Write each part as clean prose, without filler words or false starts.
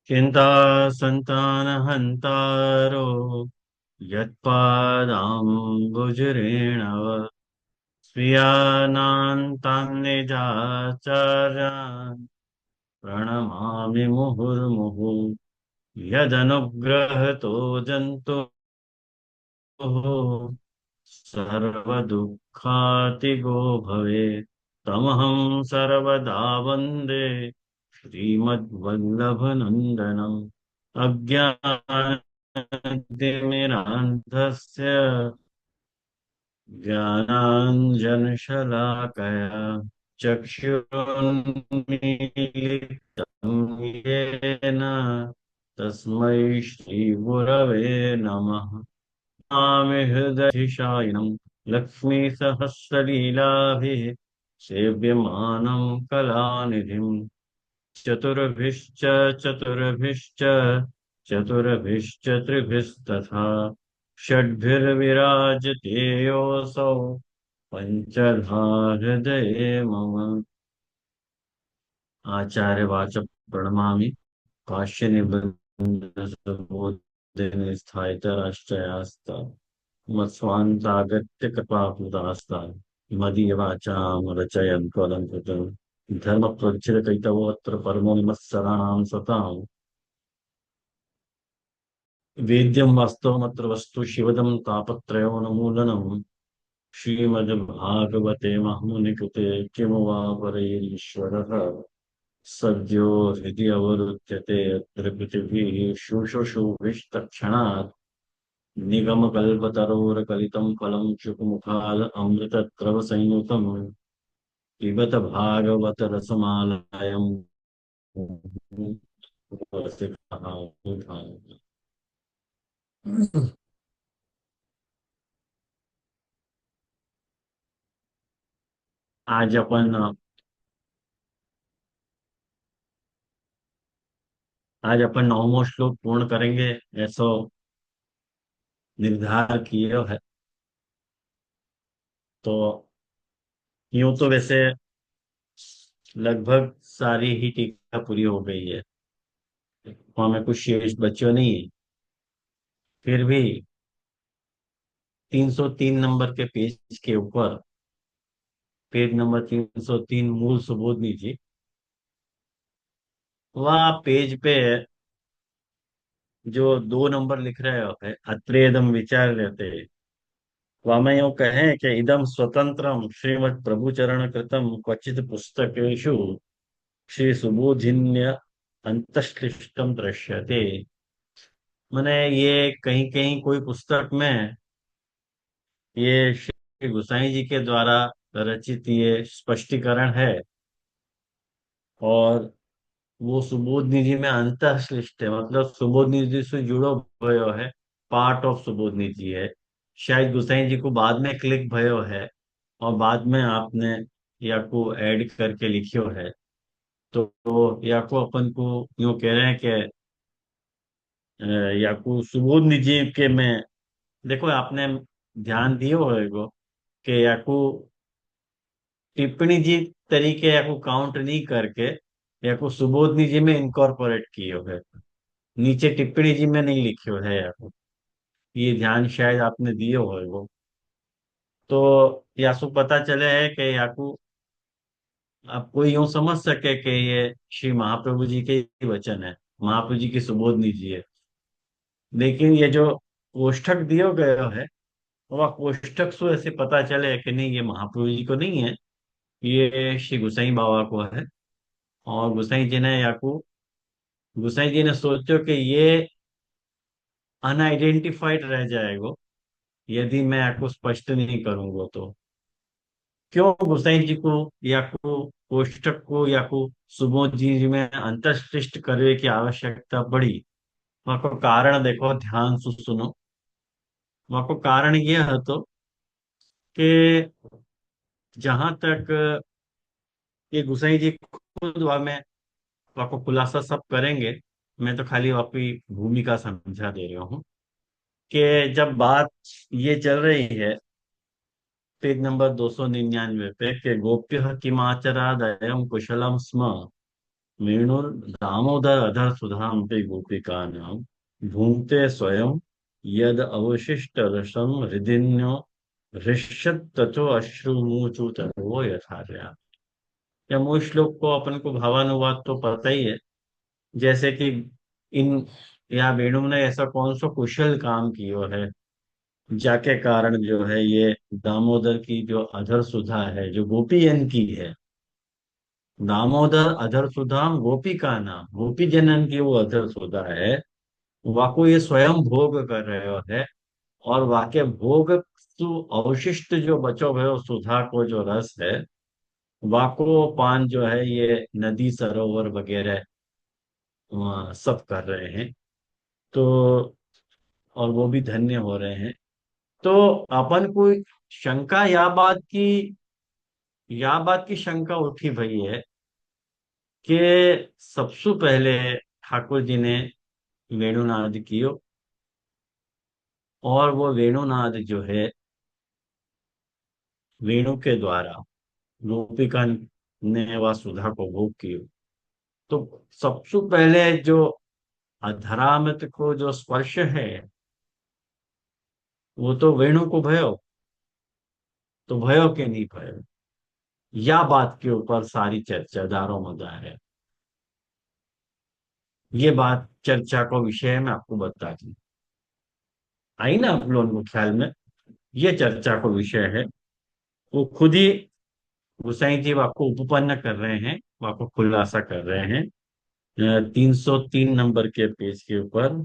चिंता संतानहन्तारो यत्पादाम्बुजरेणव स्वीयानान्तान्निजाचार्यान् प्रणमामि मुहुर्मुहुः यदनुग्रहतो जन्तुः सर्वदुःखातिगो भवेत् तमहं सर्वदा वन्दे श्रीमद्वल्लभनन्दनम् अज्ञानतिमिरान्धस्य ज्ञानाञ्जनशलाकया चक्षुरुन्मीलितं येन तस्मै श्रीगुरवे नमः। नमामि हृदयधिशायिनं लक्ष्मीसहस्रलीलाभिः सेव्यमानं कलानिधिम् चतुर्भिश्च चतुर्भिश्च चतुर्भिश्च त्रिभिस्तथा षड्भिर्विराजते योऽसौ पञ्चधा हृदये मम। आचार्यवाच प्रणमामि काश्यनिबन्धसुबोधिनि स्थायितराश्रयास्ता मत्स्वान्तागत्य कृपापुदास्ता मदीयवाचां रचयन् त्वलं कृतं धर्मप्रचितकैतवोऽत्र परमो विमत्सराणां सताम् वेद्यं वास्तवमत्र वस्तु शिवदं तापत्रयोन्मूलनम् श्रीमद्भागवते महामुनिकृते किमु वा परैरीश्वरः सद्यो हृदि अवरुध्यते अत्र पृथिवीः शुश्रूषुभिस्तत्क्षणात् निगमकल्पतरोर्गलितं फलं शुकमुखात् अमृतद्रवसंयुतं पिबत भागवत रसमालयम् आज अपन आज अपन 9वां श्लोक पूर्ण करेंगे ऐसा निर्धार किए है। तो यूं तो वैसे लगभग सारी ही टीका पूरी हो गई है, वहां में कुछ शेष बच्चों नहीं है। फिर भी 303 नंबर के पेज के ऊपर, पेज नंबर 303 मूल सुबोधनी जी, वह पेज पे जो 2 नंबर लिख रहे हो अत्रेदम विचार रहते, वह में यूं कहें कि इदम स्वतंत्रम श्रीमद प्रभु चरण कृतम क्वचित पुस्तकेषु श्री सुबोधिन्य अंतश्लिष्टम दृश्यते। मैंने ये कहीं कहीं कोई पुस्तक में ये श्री गुसाई जी के द्वारा रचित ये स्पष्टीकरण है, और वो सुबोध निधि में अंतःश्लिष्ट है, मतलब सुबोध निधि से जुड़ो भयो है, पार्ट ऑफ सुबोध निधि है। शायद गुसाई जी को बाद में क्लिक भयो है और बाद में आपने या को ऐड करके लिखियो है। तो या को अपन को यूं कह रहे हैं कि या को सुबोध निधि के में देखो आपने ध्यान दियो होगा कि या को टिप्पणी जी तरीके या को काउंट नहीं करके या को सुबोधनी जी में इनकॉर्पोरेट किए है, नीचे टिप्पणी जी में नहीं लिखियो है या को। ये ध्यान शायद आपने दिए होगा। तो यासु पता चले है कि याकू आपको यूं समझ सके कि ये श्री महाप्रभु जी के ही वचन है, महाप्रभु जी की सुबोधनी जी है। लेकिन ये जो कोष्ठक दियो गयो है, वह कोष्ठक से ऐसे पता चले कि नहीं, ये महाप्रभु जी को नहीं है, ये श्री गुसाई बाबा को है। और गुसाई जी ने याकू गुसाई जी ने सोचो कि ये अनआइडेंटिफाइड रह जाएगा यदि मैं आपको स्पष्ट नहीं करूंगा। तो क्यों गुसाई जी को या को कोष्ठक को या को सुबोध जी में अंतर्सृष्ट करने की आवश्यकता पड़ी? वहाँ को कारण देखो, ध्यान से सुनो। वहाँ को कारण यह है तो कि जहां तक ये गुसाई जी खुद वहाँ में वहाँ को खुलासा सब करेंगे, मैं तो खाली वहाँ की भूमिका समझा दे रहा हूँ कि जब बात ये चल रही है पेज नंबर 299 पे कि गोप्य किमाचरादयम कुशलम स्म वेणुर्दामोदर अधर सुधाम पे गोपिका नाम भूंगते स्वयं यद अवशिष्ट रसम हृदिन्यो हृष्यत ततो अश्रुमूचु तरो यथार्या। या मूल श्लोक को अपन को भावानुवाद तो पता ही है। जैसे कि इन या वेणु ने ऐसा कौन सा कुशल काम किया है जाके कारण जो है ये दामोदर की जो अधर सुधा है जो गोपीयन की है। दामोदर अधर सुधाम गोपी का नाम गोपी जनन की वो अधर सुधा है। वाको ये स्वयं भोग कर रहे हो है। और वाके भोग सु अवशिष्ट जो बचो भयो सुधा को जो रस है वाको पान जो है ये नदी सरोवर वगैरह सब कर रहे हैं। तो और वो भी धन्य हो रहे हैं। तो अपन को शंका या बात की शंका उठी भई है कि सबसे पहले ठाकुर जी ने वेणुनाद कियो और वो वेणुनाद जो है वेणु के द्वारा गोपिका ने वह सुधा को भोग कियो। तो सबसे पहले जो अधरामृत को जो स्पर्श है वो तो वेणु को भयो। तो भयो के नहीं भयो या बात के ऊपर सारी चर्चा दारो मदार है। ये बात चर्चा को विषय है, मैं आपको बता दूं। आई ना आप लोगों को ख्याल में। ये चर्चा को विषय है। वो खुद ही गोसाई जी आपको उपपन्न कर रहे हैं। वो आपको खुलासा कर रहे हैं 303 नंबर के पेज के ऊपर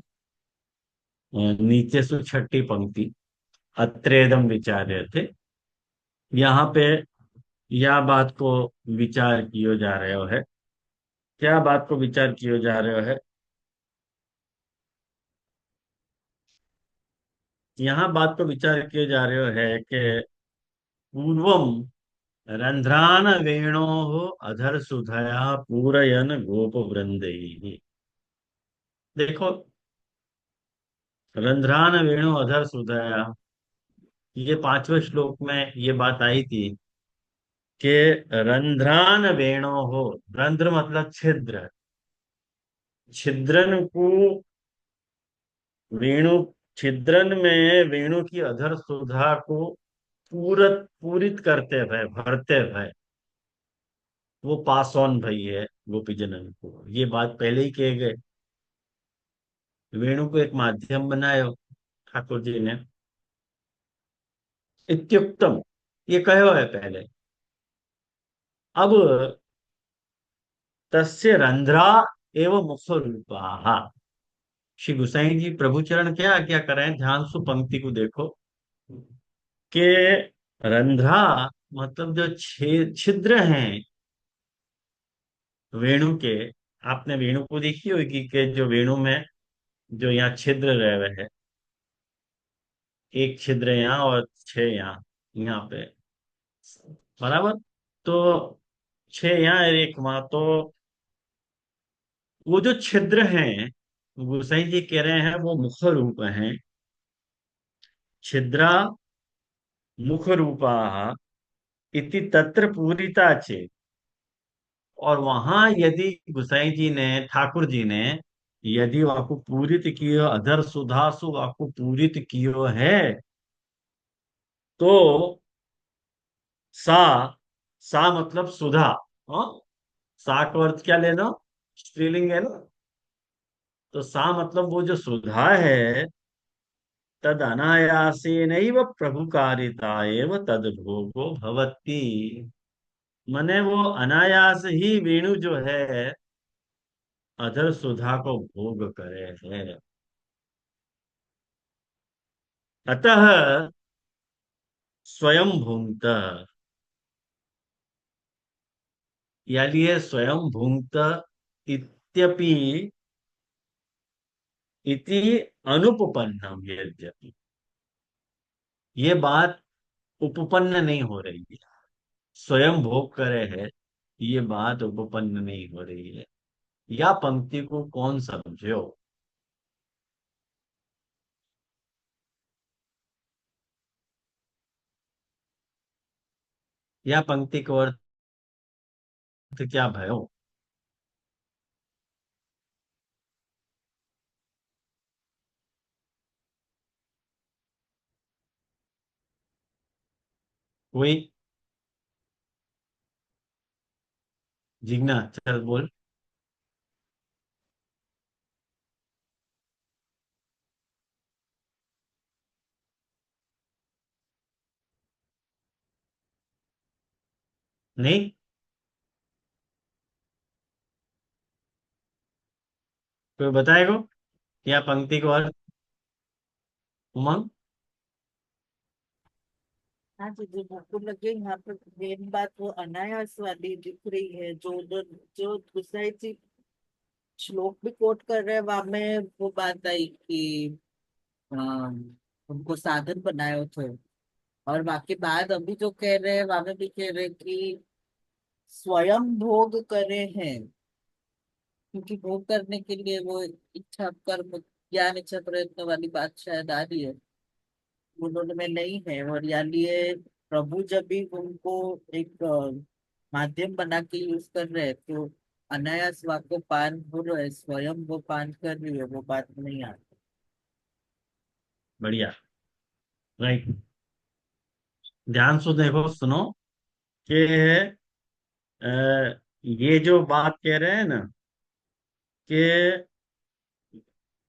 नीचे से छठी पंक्ति अत्रेदम विचार्य थे। यहाँ पे यह बात को विचार कियो जा रहे हो है। क्या बात को विचार कियो जा रहे हो है। यहाँ बात को विचार किए जा रहे हो है कि पूर्वम रंध्रान वेणोः अधर सुधया पूरयन गोप वृंदैः। देखो रंध्रान वेणु अधर सुधया ये पांचवें श्लोक में ये बात आई थी कि रंध्रान वेणोः रंध्र मतलब छिद्र छिद्रन को वेणु छिद्रन में वेणु की अधर सुधा को पूरित करते हुए भरते हुए वो पास ऑन भई है गोपी जनन को। ये बात पहले ही कहे गए। वेणु को एक माध्यम बनायो ठाकुर जी ने इत्युक्तम ये कहो है पहले। अब तस्य रंध्रा एवं मुख रूपा। श्री गुसाई जी प्रभु चरण क्या आज्ञा करें ध्यान सु पंक्ति को देखो कि रंध्रा मतलब जो छिद्र हैं वेणु के। आपने वेणु को देखी होगी कि जो वेणु में जो यहाँ छिद्र रह रहे हैं एक छिद्र यहाँ और छह यहाँ यहाँ पे बराबर। तो छह यहाँ और एक वहां तो वो जो छिद्र हैं गोसाई जी कह रहे हैं वो मुख रूप हैं। छिद्रा मुख रूपा इति तत्र पूरिता चेत। और वहां यदि गोसाई जी ने ठाकुर जी ने यदि आपको पूरित कियो अधर सुधासु आपको पूरित कियो है तो सा सा मतलब सुधा। हाँ सा का अर्थ क्या लेना स्त्रीलिंग है ना। तो सा मतलब वो जो सुधा है तद अनायासेनैव प्रभुकारिता एव तद भोगो भवति। मने वो अनायास ही वेणु जो है अधर सुधा को भोग करे है। अतः स्वयं भुंक्त यानी ये स्वयं भुंक्त इत्यपि इति अनुपपन्नम यद्यपि ये बात उपपन्न नहीं हो रही है। स्वयं भोग करे है ये बात उपपन्न नहीं हो रही है। या पंक्ति को कौन समझो। या पंक्ति का अर्थ क्या भयो। कोई। जीना, चल बोल। नहीं, कोई बताएगा या पंक्ति को अर्थ। उमंग। हाँ जी जी, आपको लगे यहाँ पर मेन बात वो अनायास वाली दिख रही है, जो गुसाई जी श्लोक भी कोट कर रहे हैं, वहां में वो बात आई कि उनको साधन बनाए थे। और बाकी बाद अभी जो कह रहे हैं वहां में भी कह रहे हैं कि स्वयं भोग करे हैं, क्योंकि भोग करने के लिए वो इच्छा कर्म ज्ञान इच्छा प्रयत्न वाली बात शायद आ रही है, उन्होंने में नहीं है। और यानी ये प्रभु जब भी उनको एक माध्यम बना के यूज कर रहे हैं, तो अनायास वाको पान हो रहा है, स्वयं वो पान कर रही है, वो बात नहीं आती। बढ़िया। राइट। ध्यान से देखो, सुनो कि ये जो बात कह रहे हैं ना कि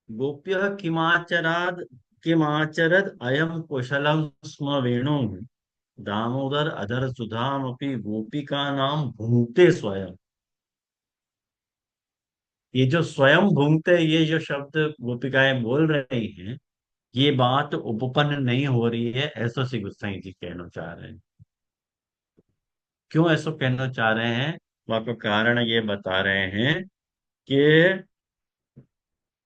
गोप्य किमाचराद किमाचरद अयम कुशलम स्म वेणु दामोदर अधर सुधामपि गोपिका नाम भूंगते स्वयं। ये जो स्वयं भूंगते, ये जो शब्द गोपिकाएं बोल रही हैं, ये बात उपपन्न नहीं हो रही है, ऐसा श्री गोसाई जी कहना चाह रहे हैं। क्यों ऐसा कहना चाह रहे हैं? वह का कारण ये बता रहे हैं कि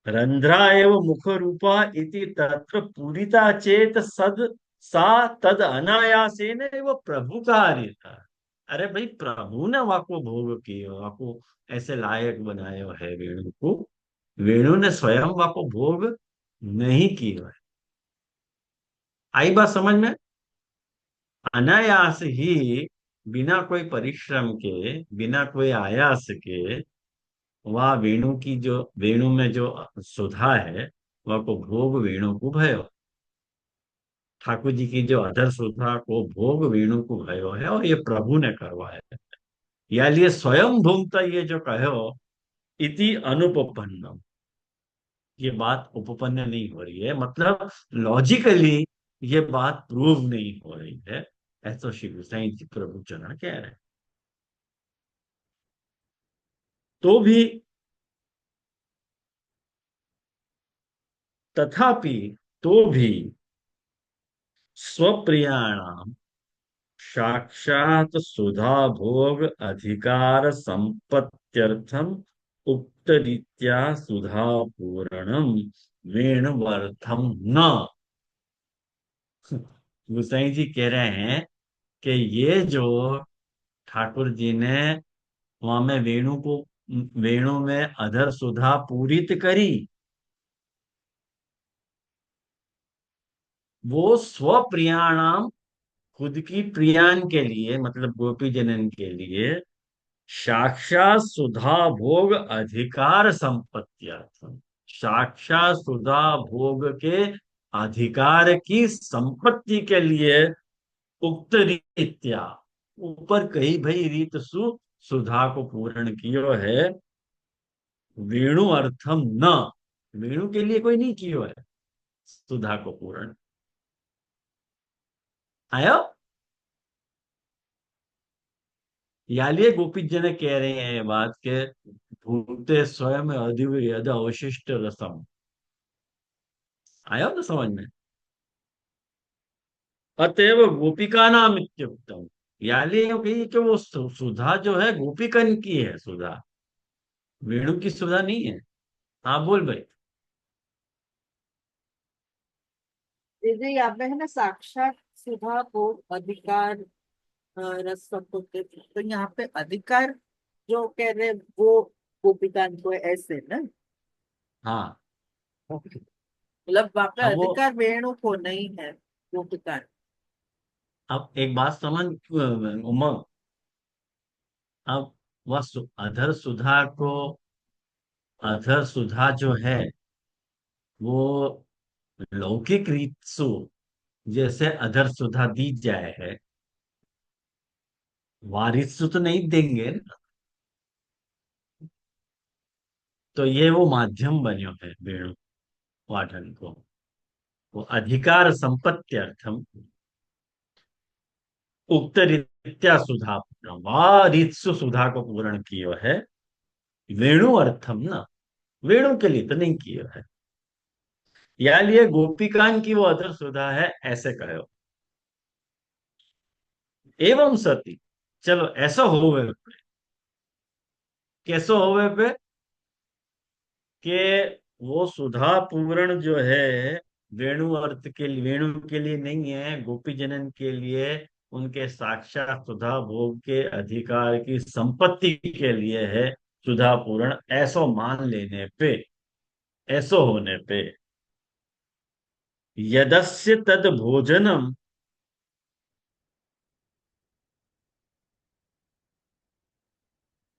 रंध्रा एव मुख रूपा इति तत्र पूरिता चेत सद सा तद अनायासेन एव प्रभु कार्यता। अरे भाई, प्रभु ने वाको भोग कियो, वाको ऐसे लायक बनायो है वेणु को। वेणु ने स्वयं वाको भोग नहीं कियो है। आई बात समझ में? अनायास ही, बिना कोई परिश्रम के, बिना कोई आयास के, वह वेणु की जो, वेणु में जो सुधा है, वह को भोग वेणु को भयो। ठाकुर जी की जो अधर सुधा को भोग वेणु को भयो है, और ये प्रभु ने करवाया है। या लिए स्वयं भूमता, ये जो कहो इति अनुपपन्नम, ये बात उपपन्न नहीं हो रही है, मतलब लॉजिकली ये बात प्रूव नहीं हो रही है। ऐसा श्री गोसाई जी प्रभु जना कह रहे हैं। तो भी, तथापि, तो भी स्वप्रियाणाम साक्षात सुधा भोग अधिकार संपत्त्यर्थम उक्त रीत्या सुधा पूरणम वेणुवर्थम न। गुसाई जी कह रहे हैं कि ये जो ठाकुर जी ने वहां में वेणु को, वेणु में अधर सुधा पूरित करी, वो स्वप्रियाणाम, खुद की प्रियान के लिए, मतलब गोपी जनन के लिए, साक्षात सुधा भोग अधिकार संपत्त्यर्थम, साक्षात सुधा भोग के अधिकार की संपत्ति के लिए उक्त रीत्या, ऊपर कही भाई रीत सु, सुधा को पूर्ण कियो है। वेणु अर्थम न, वेणु के लिए कोई नहीं कियो है सुधा को पूर्ण। आयो। यालिए गोपी जन कह रहे हैं ये बात के भूते स्वयं अधिव यद अवशिष्ट रसम। आया ना समझ में? अतएव गोपिका नाम इत्युक्तम। याली ये कही कि वो सुधा जो है गोपिकन की है सुधा, वेणु की सुधा नहीं है। हाँ बोल भाई। जैसे यहाँ पे है ना, साक्षात सुधा को अधिकार रस संपत्ति, तो यहाँ पे अधिकार जो कह रहे हैं, वो गोपिका को ऐसे ना। हाँ। Okay. मतलब वहाँ पे अब वो, अधिकार वेणु को नहीं है, गोपिका। अब एक बात समझ उमंग। अब वह अधर सुधा को, अधर सुधा जो है वो लौकिक रीत सु, जैसे अधर सुधा दी जाए है, वारिस तो नहीं देंगे ना। तो ये वो माध्यम बन्यो है वेणु वादन को। वो अधिकार संपत्त्यर्थम उक्त रीत्या सुधा पूर्ण, वारित्सु सुधा को पूर्ण कियो है। वेणु अर्थम ना, वेणु के लिए तो नहीं किया है। या लिए गोपिकान की वो अधर सुधा है, ऐसे कहो। एवं सती, चलो ऐसा होवे पे, कैसो होवे पे कि वो सुधा पूर्ण जो है वेणु अर्थ के लिए, वेणु के लिए नहीं है, गोपी जनन के लिए, उनके साक्षात सुधा भोग के अधिकार की संपत्ति के लिए है सुधा पूर्ण, ऐसो मान लेने पे, ऐसो होने पे, यदस्य तद भोजनम,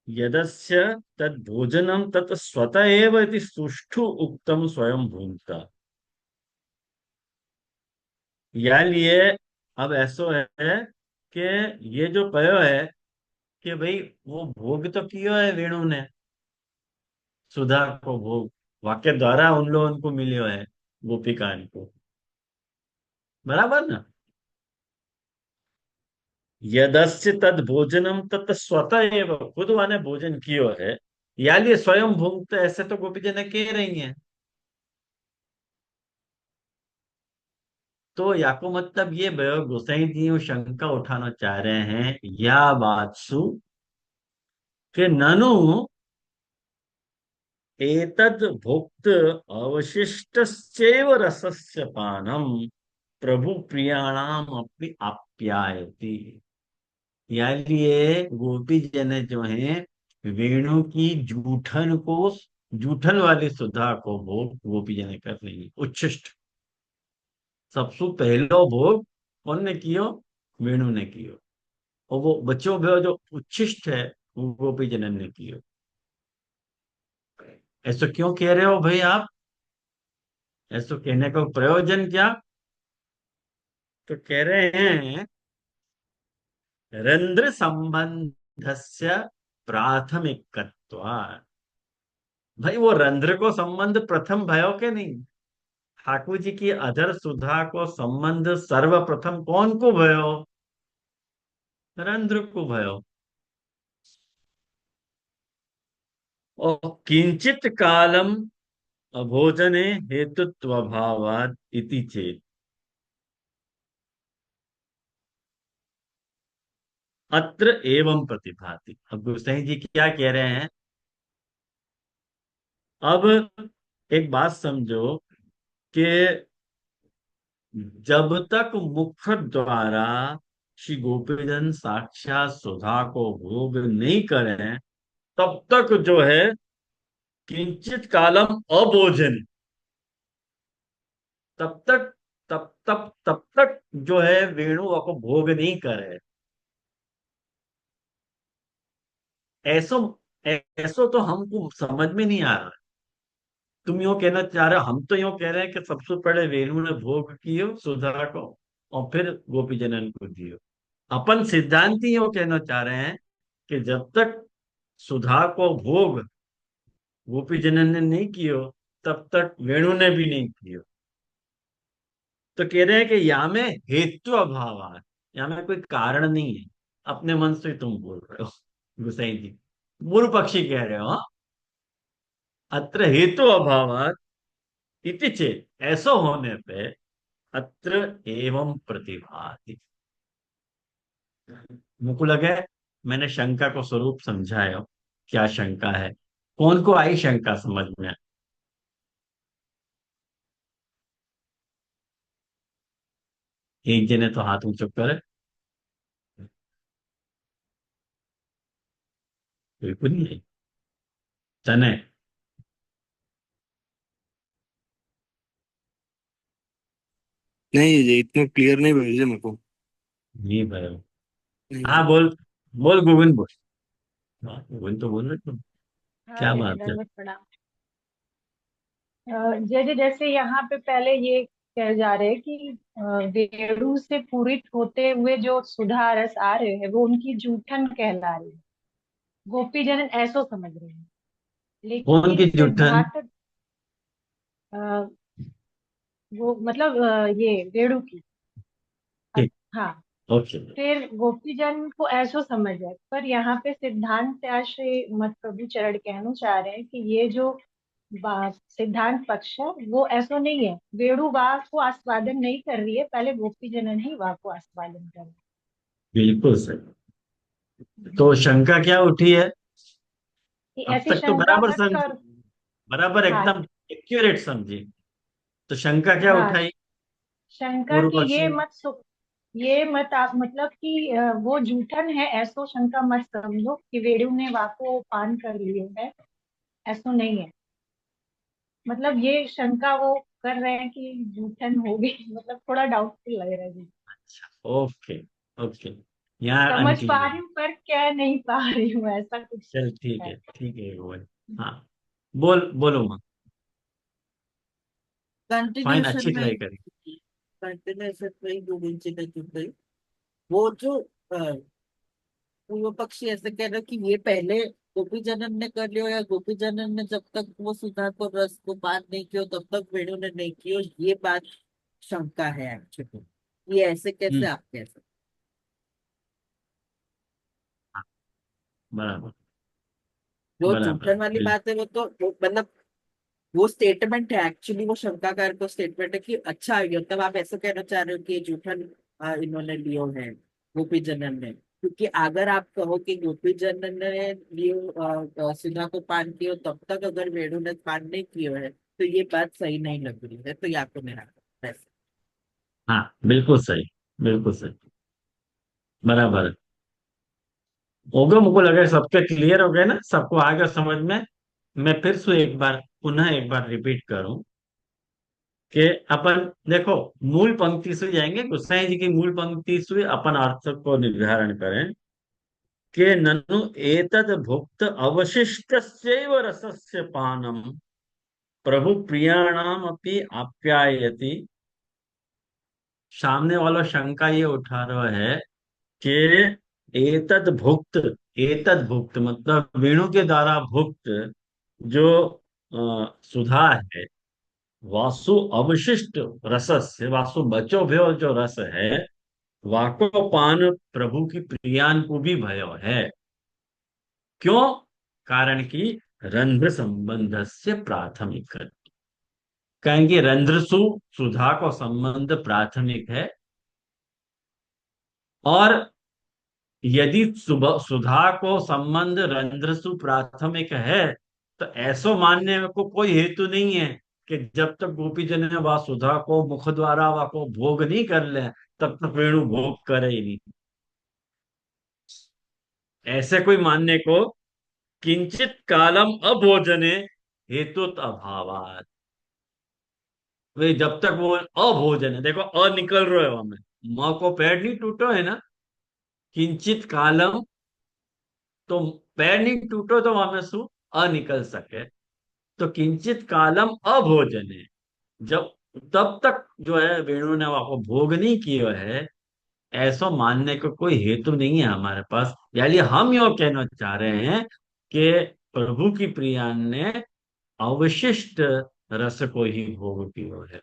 यदस्य तद भोजनम तत् स्वतः एव इति सुष्ठु उक्तम स्वयं भूमता। या लिए अब ऐसो है कि ये जो पयो है कि भाई वो भोग तो कियो है वेणु ने, सुधा को भोग वाक्य द्वारा उन लोगों को मिलियो है, गोपिकान को, बराबर ना। यदस्य तद भोजनम तत् स्वतः एव, खुद वाने भोजन कियो है। या लिए स्वयं भुंक्त, ऐसे तो गोपी जन कह रही हैं। तो याको मतलब ये भयो गोसाई जी वो शंका उठाना चाह रहे हैं या बात सु कि ननु एतद् भुक्त अवशिष्टस्यैव रसस्य पानम प्रभु प्रियाणाम अपनी आप्यायति। लिए गोपी जन जो हैं वेणु की जूठन को, जूठन वाली सुधा को भोग गोपी जन कर रही है, उच्छिष्ट। सबसे पहलो भोग कौन कियो, वेणु ने कियो। और वो बच्चों में जो उच्छिष्ट है वो गोपी जनन ने कियो। ऐसा क्यों कह रहे हो भाई आप, ऐसा कहने का प्रयोजन क्या। तो कह रहे हैं रंध्र संबंधस्य प्राथमिकत्वात्। भाई वो रंध्र को संबंध प्रथम भयो के नहीं, ठाकुर जी की अधर सुधा को संबंध सर्वप्रथम कौन को भयो, रंध्र को भयो। और किंचित कालम अभोजने हेतुत्वभावात् इति चेत, अत्र एवं प्रतिभाति। अब गोसाई जी क्या कह रहे हैं, अब एक बात समझो कि जब तक मुख द्वारा श्री गोपीजन साक्षात सुधा को भोग नहीं करें, तब तक जो है किंचित कालम अभोजन, तब तक, तब तक जो है वेणु को भोग नहीं करे। ऐसो, ऐसो तो हमको समझ में नहीं आ रहा। तुम यूं कहना चाह रहे हो, हम तो यूं कह रहे हैं कि सबसे पहले वेणु ने भोग कियो सुधा को और फिर गोपी जनन को दियो। अपन सिद्धांति यूं कहना चाह रहे हैं कि जब तक सुधा को भोग गोपी जनन ने नहीं कियो, तब तक वेणु ने भी नहीं कियो। तो कह रहे हैं कि या में हेतु अभाव है, या में कोई कारण नहीं है, अपने मन से तुम बोल रहे हो गुसाई जी, पूर्व पक्षी कह रहे हो, हाँ? अत्र हेतु अभाव इति चेत, ऐसा होने पे अत्र एवं प्रतिभाति। मुझको लगे मैंने शंका को स्वरूप समझाया। क्या शंका है, कौन को आई शंका समझ में। एक जने तो हाथ ऊंचो करे, बिल्कुल नहीं। चने, नहीं, ये इतना क्लियर नहीं भेजे मेरे को। नहीं भाई। नहीं हाँ भाई। बोल, बोल गोविंद बोल। हाँ, गोविंद तो बोल रहे तुम, हाँ क्या जी, बात है। दंडवत प्रणाम। जैसे जैसे यहाँ पे पहले ये कह जा रहे हैं कि वेणु से पूरित होते हुए जो सुधा रस आ रहे हैं वो उनकी जूठन कहला रहे हैं। गोपी जन ऐसो समझ रहे हैं, कौन की लेकिन जूठन? सिद्धार्थ अ, वो मतलब ये वेणु की। ठीक। हाँ। ओके। फिर गोपीजन को ऐसो समझ है, पर यहाँ पे सिद्धांत आश्रय मत प्रभु चरण कहना चाह रहे हैं कि ये जो सिद्धांत पक्ष है वो ऐसो नहीं है। वेणु वाह को आस्वादन नहीं कर रही है, पहले गोपीजनन ही वाह को आस्वादन कर रहे बिल्कुल सही। तो हैं। शंका क्या उठी है? कि अब ऐसी तक तो शंका बराबर मत समझी, कर। बराबर हाँ। एकदम एक्यूरेट समझी। तो शंका क्या हाँ, उठाई शंका पूर्व की पक्षी ये ने? ये मत आप मतलब कि वो जूठन है ऐसो शंका मत समझो कि वेणु ने वाह को पान कर लिए है, ऐसो नहीं है। मतलब ये शंका वो कर रहे हैं कि जूठन होगी मतलब थोड़ा डाउटफुल लग रहा है जी। ओके। ओके। यहाँ समझ पा अनक्लियर। रही हूँ पर कह नहीं पा रही हूँ, ऐसा कुछ चल ठीक है। है, ठीक है गोविंद। हाँ, बोलो माँ। फाइन, कंटिन्यूशन अच्छी में, ट्राई करी। कंटिन्यूशन में ही गोविंद जी ने चुप गई। वो जो पूर्व पक्षी ऐसे कह रहे कि ये पहले गोपी जनन ने कर लियो, या गोपी जनन ने जब तक वो सुधा को रस को पान नहीं किया तब तक वेणु ने नहीं किया, ये बात शंका है एक्चुअली। ये ऐसे कैसे हम्म। आप कह सकते? हाँ, बराबर। जो बराबर जूठन वाली बिल्कुल। बात है वो तो मतलब वो स्टेटमेंट है एक्चुअली, वो शंकाकार को स्टेटमेंट है कि अच्छा ये तब आप ऐसे कहना चाह रहे हो कि ये जूठन इन्होंने लियो है गोपी जनन ने, क्योंकि अगर आप कहो कि गोपी जनन ने लियो सुधा को पान कियो तब तक अगर वेणु ने पान नहीं कियो है तो ये बात सही नहीं लग रही है, तो ये आपको मेरा वैसे। हाँ, बिल्कुल सही। बिल्कुल सही। बराबर है। हो गया, मुझको लगा सबके क्लियर हो गए ना, सबको आ गया समझ में। मैं फिर से एक बार, पुनः एक बार रिपीट करूं कि अपन देखो, मूल पंक्ति से जाएंगे, गोसाई जी की मूल पंक्ति से अपन अर्थ को निर्धारण करें कि ननु एतद भुक्त अवशिष्टस्यैव रसस्य पानम प्रभु प्रियाणाम अपि आप्यायति। सामने वाला शंका ये उठा रहा है कि एतद भुक्त मतलब वेणु के द्वारा भुक्त जो सुधा है, वासु अवशिष्ट रसस्य, वासु बचो भयो जो रस है, वाको पान प्रभु की प्रियान को भी भयो है। क्यों? कारण कि रंध्र संबंध से प्राथमिक। कहेंगे रंध्रसु सुधा को संबंध प्राथमिक है, और यदि सुधा को संबंध रंध्रसु प्राथमिक है तो ऐसो मानने को कोई हेतु नहीं है कि जब तक गोपी जन ने वह सुधा को मुख द्वारा वह को भोग नहीं कर ले तब तक वेणु भोग करे ही नहीं। ऐसे कोई मानने को किंचित कालम अभोजने हेतु अभावात। वे जब तक वो अभोजन है, देखो अ निकल रहे हो हमें, म को पैर नहीं टूटो है ना, किंचित कालम, तो पैर नहीं टूटो तो हमें सु अ निकल सके, तो किंचित कालम अभोजन है, जब तब तक जो है वेणु ने वहां को भोग नहीं किया है, ऐसा मानने को कोई हेतु नहीं है हमारे पास। यानी हम यो कहना चाह रहे हैं कि प्रभु की प्रिया ने अवशिष्ट रस को ही भोग किया है।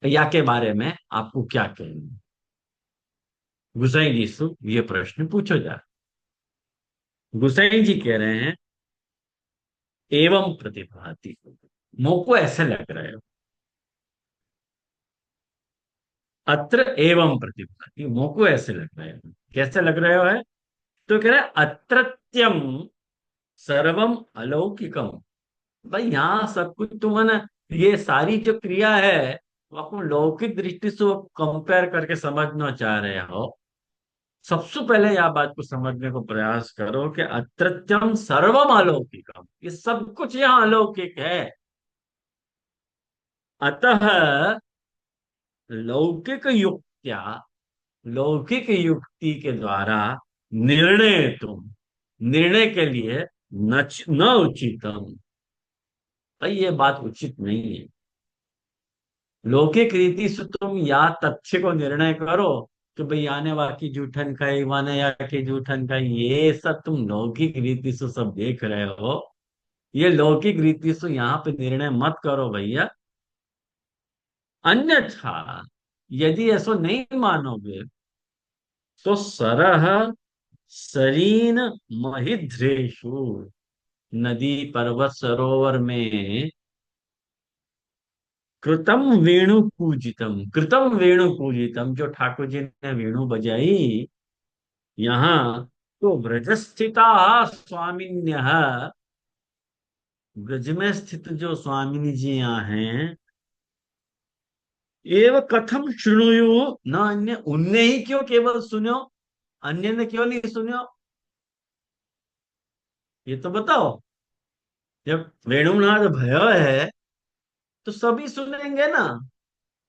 या के बारे में आपको क्या कहना? गुसाई जी से ये प्रश्न पूछो जा। गुसाई जी कह रहे हैं एवं प्रतिभाति, मोको ऐसे लग रहा है, अत्र एवं प्रतिभाति, मोको ऐसे लग रहा है। कैसे लग रहा है? तो कह रहे हैं अत्रत्यम सर्वम अलौकिकम। भाई यहाँ सब कुछ तुम है ना, ये सारी जो क्रिया है वो आपको लौकिक दृष्टि से कंपेयर करके समझना चाह रहे हो। सबसे पहले यह बात को समझने को प्रयास करो कि अत्रत्यम सर्वम अलौकिकम, ये सब कुछ यहाँ अलौकिक है। अतः लौकिक युक्त्या, लौकिक युक्ति के द्वारा निर्णय तुम, निर्णय के लिए न उचितम, भाई ये बात उचित नहीं है। लौकिक रीति से तुम या तथ्य को निर्णय करो कि भाई आने वाकी जूठन खाई वाने या की जूठन खाई, ये सब तुम लौकिक रीति से सब देख रहे हो। ये लौकिक रीति से यहाँ पे निर्णय मत करो भैया। अन्यथा यदि ऐसा नहीं मानोगे तो सरह सरीन महिद्रेशु, नदी पर्वत सरोवर में कृतम वेणु पूजितम, जो ठाकुर जी ने वेणु बजाई यहाँ, तो ब्रजस्थिता स्वामिन्य, ब्रज में स्थित जो स्वामिनी जी यहाँ हैं, एव कथम शृणुयु न अन्य, उनने ही क्यों केवल सुनो, अन्य ने क्यों नहीं सुनो, ये तो बताओ। जब वेणुनाद भयो है तो सभी सुनेंगे ना।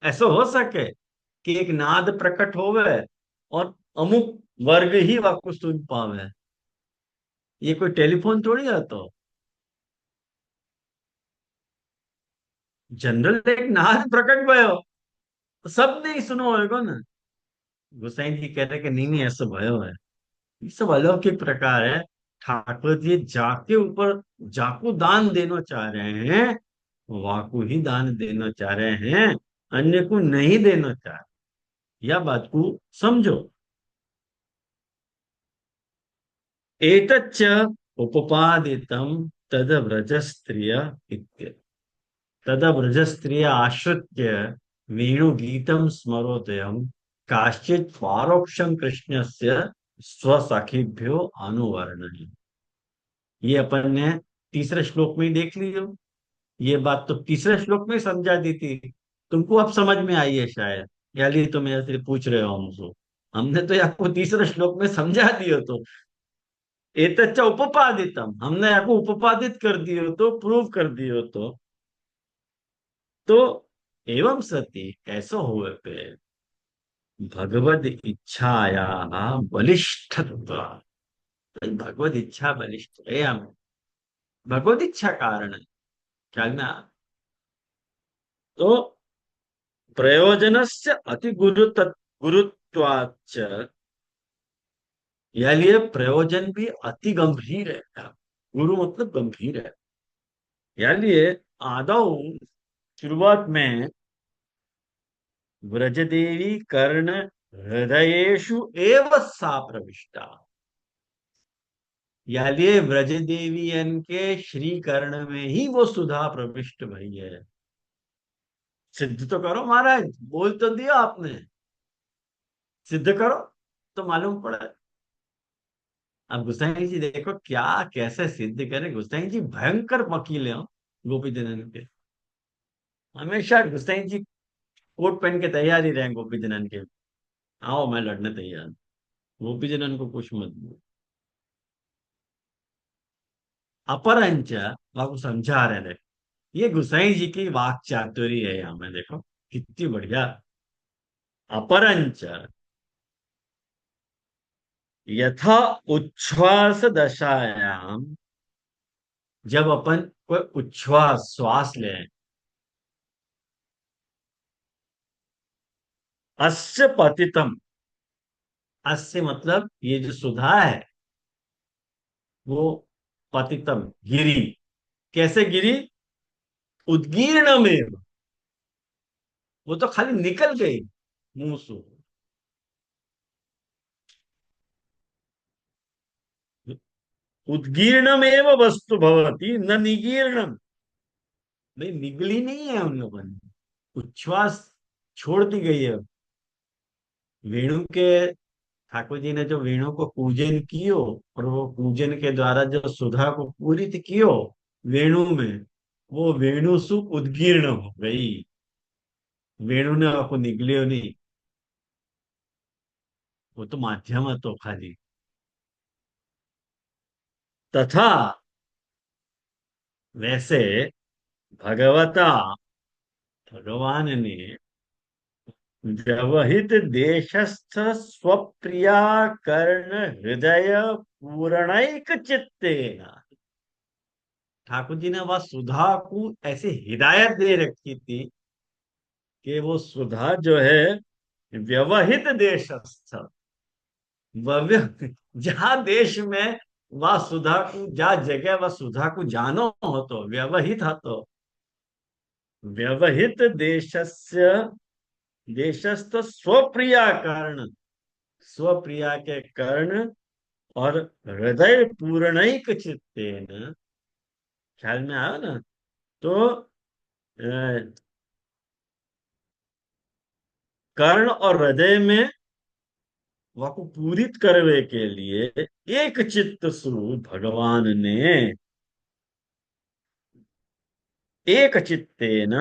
ऐसा हो सके कि एक नाद प्रकट होवे और अमुक वर्ग ही वाको सुन पावे? ये कोई टेलीफोन थोड़ी है। तो जनरल एक नाद प्रकट भयो तो सब नहीं सुनो होगा ना। गोसाई जी कह रहे कि नहीं नहीं ऐसा भयो है। ये सब अलौकिक प्रकार है। ठाकुर जी जाके ऊपर जाकू दान देना चाह रहे हैं, वाकू ही दान देना चाह रहे हैं, अन्य को नहीं देना चाह रहे। यह बात को समझो। एतच्च उपपादितम तद व्रज स्त्रिय इत्य, तद व्रज स्त्रिय आश्रित्य वेणुगीतम स्मरोदयम काश्चित पारोक्षम कृष्णस्य स्वसखीभ्यो अनुवर्णय। ये अपन ने तीसरे श्लोक में ही देख लियो। ये बात तो तीसरे श्लोक में ही समझा दी थी। तुमको अब समझ में आई है शायद, या लिए तुम ऐसे पूछ रहे हो हमसे। हमने तो आपको तीसरे श्लोक में समझा दियो। तो एतच्च उपपादितम, हमने आपको उपपादित कर दियो, तो प्रूव कर दियो। तो एवं सती ऐसा हुए पे भगवद इच्छाया बलिष्ठत्व, भगवद इच्छा बलिष्ठ है हमें, भगवद इच्छा कारण है क्या ना। तो प्रयोजनस्य अति गुरुत्वाच्च, या लिए प्रयोजन भी अति गंभीर है। गुरु मतलब गंभीर है। या लिए आदौ शुरुआत में व्रजदेवी कर्ण हृदयेषु एव सा प्रविष्टा, या लिए व्रजदेवियन के श्री कर्ण में ही वो सुधा प्रविष्ट भई है। सिद्ध तो करो महाराज, बोल तो दिया आपने, सिद्ध करो तो मालूम पड़ा। अब गोसाई जी देखो क्या कैसे सिद्ध करें। गोसाई जी भयंकर वकील है गोपी जनन के। हमेशा गोसाई जी कोट पहन के तैयार ही रहे गोपी जनन के। आओ मैं लड़ने तैयार, गोपी जनन को कुछ मत दो। अपरंच बाबू समझा रहे थे, ये गुसाई जी की वाक चातुरी है यहाँ में देखो कितनी बढ़िया। अपरंच यथा उच्छ्वास दशायाम, जब अपन कोई उच्छ्वास श्वास लें, अस्य पतितम, अस्य मतलब ये जो सुधा है वो पतितम गिरी। कैसे गिरी? उद्गीर्ण में, वो तो खाली निकल गई मुंह से। उद्गीर्णमेव वस्तु भवती न निगीर्णम, भाई निगली नहीं है उन लोगों ने, उच्छ्वास छोड़ दी गई है। वेणु के ठाकुर जी ने जो वेणु को पूजन कियो, और वो पूजन के द्वारा जो सुधा को पूरित कियो वेणु में, वो वेणु सु उद्गीर्ण हो गई। वेणु ने आपको निगलियो नहीं, वो तो माध्यम है तो खाली। तथा वैसे भगवता, भगवान ने व्यवहित देशस्थ स्वप्रिया कर्ण हृदय पूरणैक चित्तेन, ठाकुर जी ने वह सुधा को ऐसे हिदायत दे रखी थी कि वो सुधा जो है व्यवहित देशस्थ, जहाँ देश में वह सुधा को, जहाँ जगह वह सुधा को जानो हो तो व्यवहित हो, व्यवहित देशस्य, देशस्थ स्वप्रिया कर्ण, स्वप्रिया के कर्ण, और हृदय पूर्णैक चित्तेन, ख्याल में आया ना? तो कर्ण और हृदय में वह को पूरित करने के लिए एक चित्त सु भगवान ने एक चित्तेन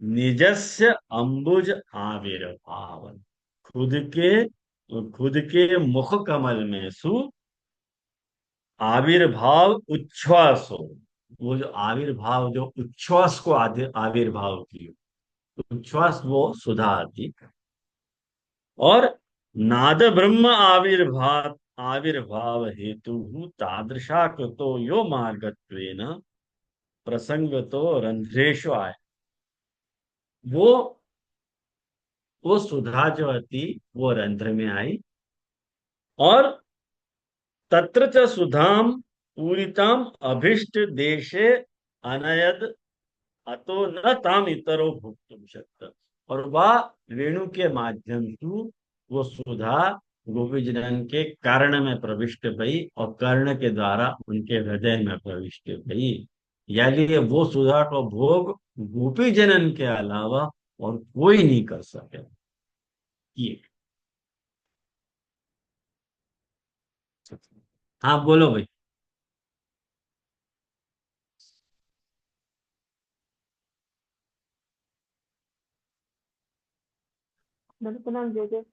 निजस्य अंबुज आविर्भाव, खुद के खुद के मुख कमल में सु आविर्भाव उच्छ्वास हो, वो जो आविर्भाव, जो उच्छ्वास को आविर्भाव की, उच्छ्वास वो सुधा आदि, और नाद ब्रह्म आविर्भाव, आविर्भाव हेतु तादृशा कृतो यो मार्गत्वेन प्रसंग तो रंध्रेशु आय, वो वो सुधा जो थी वो रंध्र में आई, और तत्र च सुधाम पूरिताम अभिष्ट देशे अनयद, अतो न ताम इतरो भोक्तुम शक्त, और वह वेणु के माध्यम से वो सुधा गोपीजन के कर्ण में प्रविष्ट भई, और कर्ण के द्वारा उनके हृदय में प्रविष्ट भई। यानी वो सुधा को भोग गोपी जनन के अलावा और कोई नहीं कर सके। ये, हाँ बोलो भाई। प्रणाम जय जय।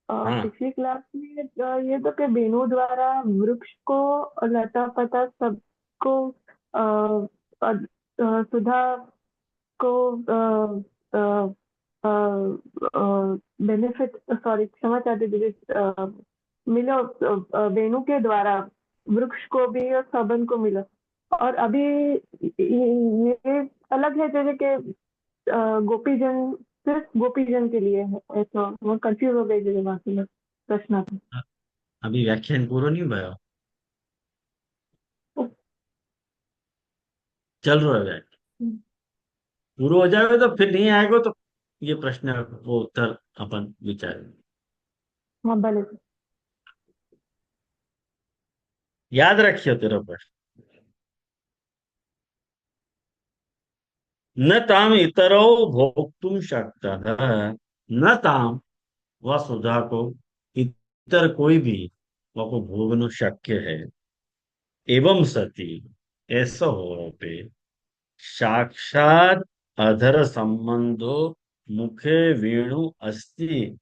हाँ पिछली क्लास में ये तो कि बेनू द्वारा वृक्ष को, लता पता सबको, सुधा को बेनिफिट, सॉरी क्षमा चाहती दीजिए, मिलो, वेणु के द्वारा वृक्ष को भी और सबन को मिला। और अभी ये अलग है जैसे कि गोपीजन, सिर्फ गोपीजन के लिए है, ऐसा वो कंफ्यूज हो गई जैसे बाकी में प्रश्न था। अभी व्याख्यान पूरा नहीं हुआ, चल रहा है। पूरा हो जाएगा तो फिर नहीं आएगा तो ये प्रश्न वो उत्तर अपन विचार, हाँ भले। याद रखियो तेरा प्रश्न। न ताम इतरो भोक्तुम शक्तः, न ताम वह सुधा को इतर कोई भी वह को भोगनो शक्य है। एवं सती ऐसा हो पे साक्षात अधर संबंधो मुखे वेणु अस्ति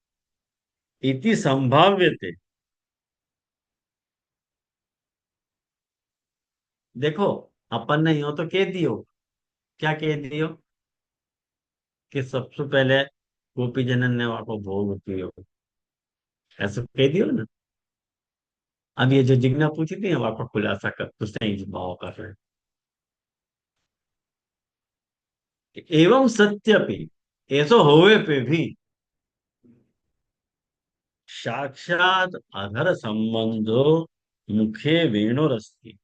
इति संभाव्यते। देखो, अपन ने यो तो कह दियो, क्या कह दियो कि सबसे पहले गोपी जनन ने वहां को भोग कियो, ऐसा कह दियो ना। अब ये जो जिज्ञा पूछी थी वहां को खुलासा कर, तो सही भाव कर रहे हैं। एवं सत्यपि, ऐसो होवे पे भी साक्षात अधर संबंधो मुखे वेणुरस्ति,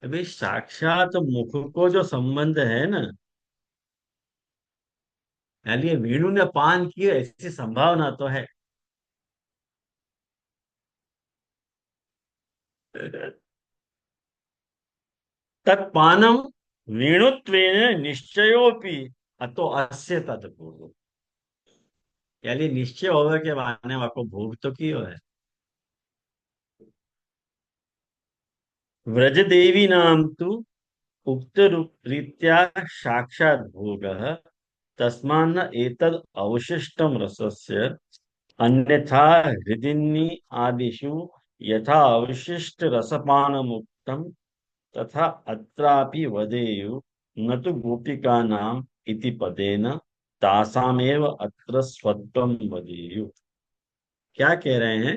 अभी साक्षात मुख को जो संबंध है ना, यानी वेणु ने पान किए ऐसी संभावना तो है। तत्पानम वेणुत्वेन निश्चयोपि अतो अस्य तत्पूर्व, यानी निश्चय होगा के आने वाको भोग तो कियो है। व्रज देवी नाम तु उक्त रीत्या साक्षात भोग, तस्मान्न एतद अवशिष्टम रसस्य अन्यथा हृदिन्नी आदिषु यथा अवशिष्ट रसपान मुक्तम तथा अत्रापि वदेयु न तो गोपिका नाम इति पदेन तासामेव अत्र स्वत्वम वदेयु। क्या कह रहे हैं?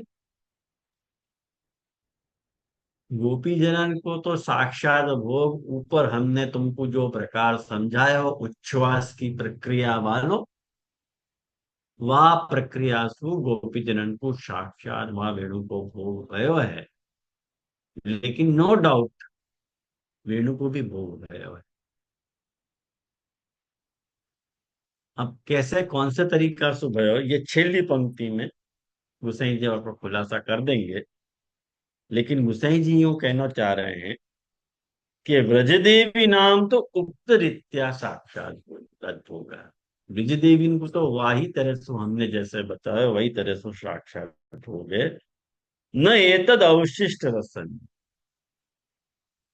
गोपी जनन को तो साक्षात भोग, ऊपर हमने तुमको जो प्रकार समझाया हो उच्छ्वास की प्रक्रिया वालो, वह प्रक्रियासु गोपीजनन को साक्षात वह वेणु को भोग भयो है, लेकिन नो डाउट वेणु को भी भोग भयो है। अब कैसे कौन से तरीका से भयो, ये छेली पंक्ति में गुसाई जी आपको खुलासा कर देंगे। लेकिन गुसाई जी यूं कहना चाह रहे हैं कि ब्रजदेवी नाम तो उक्त रीत्या साक्षात तत्व होगा। ब्रज देवी को तो वही तरह से हमने जैसे बताया वही तरह से साक्षात हो गए। न एतद अवशिष्ट रसन,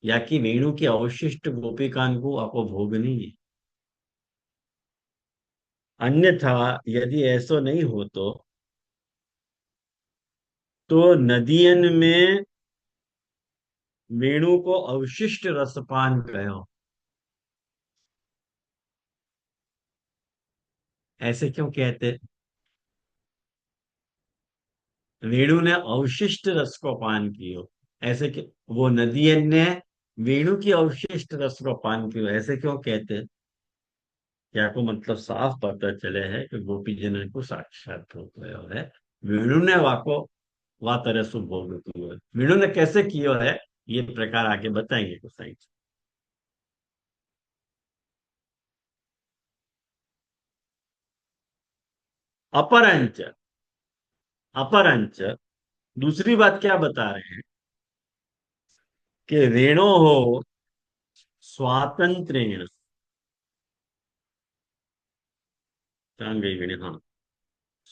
या कि वेणु की अवशिष्ट गोपिकान को आपको भोग नहीं है। अन्यथा यदि ऐसा नहीं हो तो नदियन में वेणु को अवशिष्ट रसपान कहो, ऐसे क्यों कहते? वेणु ने अवशिष्ट रस को पान कियो, ऐसे कि वो नदियन ने वेणु की अवशिष्ट रस को पान कियो, ऐसे क्यों कहते? क्या को मतलब साफ पता चले है कि गोपी जन को साक्षात हो गयो है। वेणु ने वाको वा तरह से भोग कियो है। वेणु ने कैसे कियो है ये प्रकार आगे बताएंगे गोसाई जी। अपरंच, अपरंच दूसरी बात क्या बता रहे हैं कि वेणो हो स्वातंत्रेण, कहाँ गई वेणु, हाँ,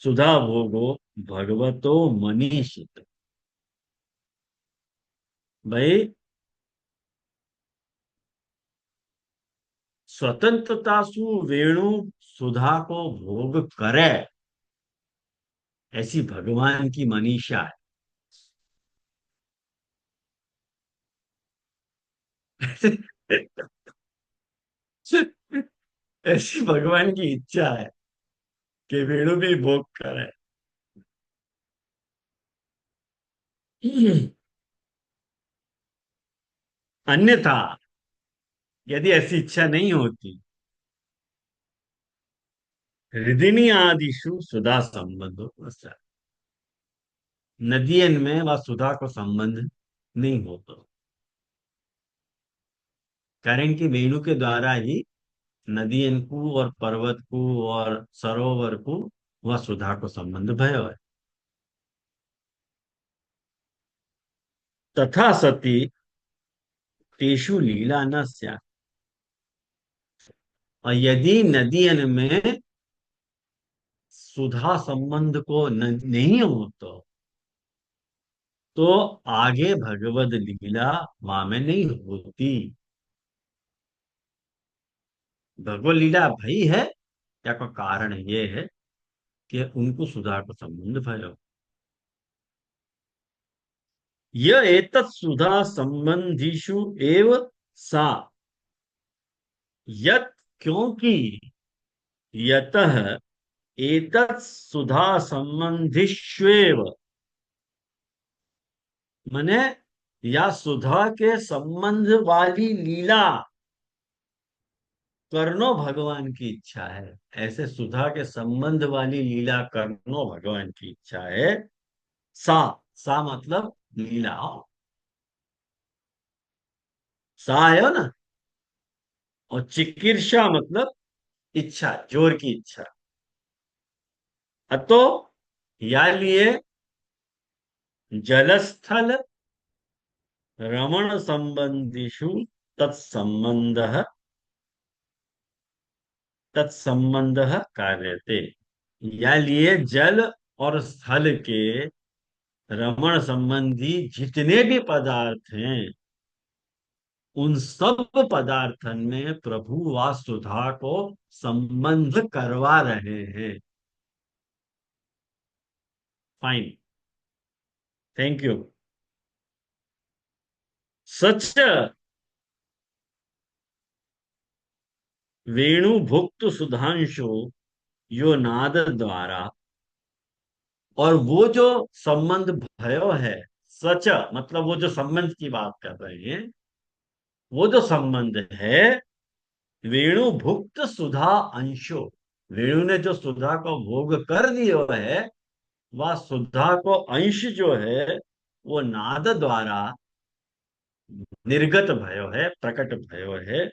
सुधा भोगो भगवतो मनीषित। भाई स्वतंत्रता सु वेणु सुधा को भोग करे, ऐसी भगवान की मनीषा है। ऐसी भगवान की इच्छा है कि वेणु भी भोग करे। अन्यथा यदि ऐसी इच्छा नहीं होती, हृदिनी आदिशु सुधा संबंध होता, नदियन में वह सुधा को संबंध नहीं होता। कारण कि वेणु के द्वारा ही नदियन को और पर्वत को और सरोवर को वह सुधा को संबंध भयो है। तथा सती तेषु लीला न स्यात्, और यदि नदियन में सुधा संबंध को नहीं हो तो आगे भगवद लीला वहां में नहीं होती। भगवद लीला भाई है या का कारण ये है कि उनको सुधा को संबंध भयो। यह एतत् सुधा संबंधीषु एव सा, यत क्योंकि यतः एतत् सुधा संबंधिष्वेव, मने या सुधा के संबंध वाली लीला करनो भगवान की इच्छा है। ऐसे सुधा के संबंध वाली लीला करनो भगवान की इच्छा है। सा, सा मतलब लीला, सा आयो ना। और चिकीर्षा मतलब इच्छा, जोर की इच्छा। अतो या लिए जलस्थल रमण संबंधिषु तत्संबंध, तत्संबंध कार्यते, या लिए जल और स्थल के रमण संबंधी जितने भी पदार्थ हैं उन सब पदार्थन में प्रभु व सुधा को संबंध करवा रहे हैं। Fine, thank you. सच वेणु भुक्त सुधांशु यो नाद द्वारा, और वो जो संबंध भयो है, सच मतलब वो जो संबंध की बात कर रहे हैं, वो जो संबंध है वेणु भुक्त सुधा अंशो, वेणु ने जो सुधा को भोग कर दियो है, वह सुधा को अंश जो है वो नाद द्वारा निर्गत भयो है, प्रकट भयो है।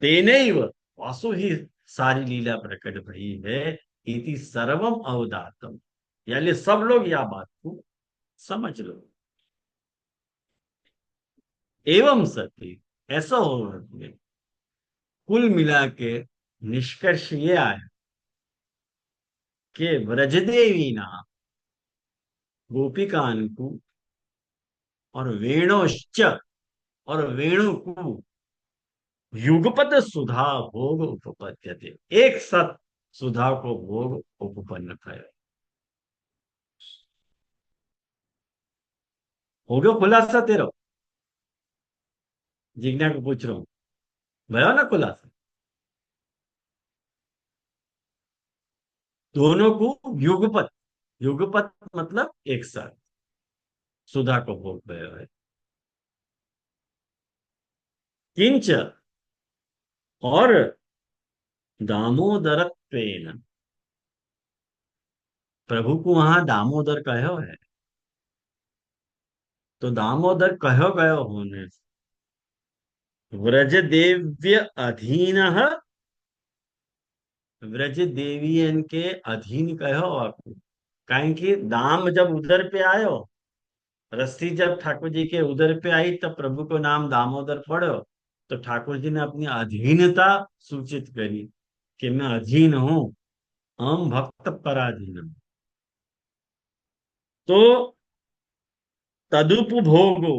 तेनैव वासु ही सारी लीला प्रकट भई है, इति सर्वम अवधातम। यानी सब लोग यह बात को समझ लो। एवं सती, ऐसा हो रहा है। कुल मिला के निष्कर्ष ये आया कि व्रजदेवी ना गोपिकानकु और वेणोश्च, और वेणु को युगपद सुधा भोग उपपद्यते, एक साथ सुधा को भोग उपपन्न करे। हो गयो खुलासा तेरो? जिज्ञा को पूछ रहा हूं, भयो ना खुलासा? दोनों को युगपत, युगपत मतलब एक साथ सुधा को भोग भयो है। किंच, और दामोदरत्वेन, प्रभु को वहां दामोदर कहो है, तो दामोदर कहो गयो होने से व्रज देव्य अधीन, व्रज देवियन के अधीन कहो आपको। कारण कि दाम जब उधर पे आयो, रस्सी जब ठाकुर जी के उधर पे आई, तब प्रभु को नाम दामोदर पड़ो, तो ठाकुर जी ने अपनी अधीनता सूचित करी कि मैं अधीन हूं, हम भक्त पराधीन। तो तदुपभोगो,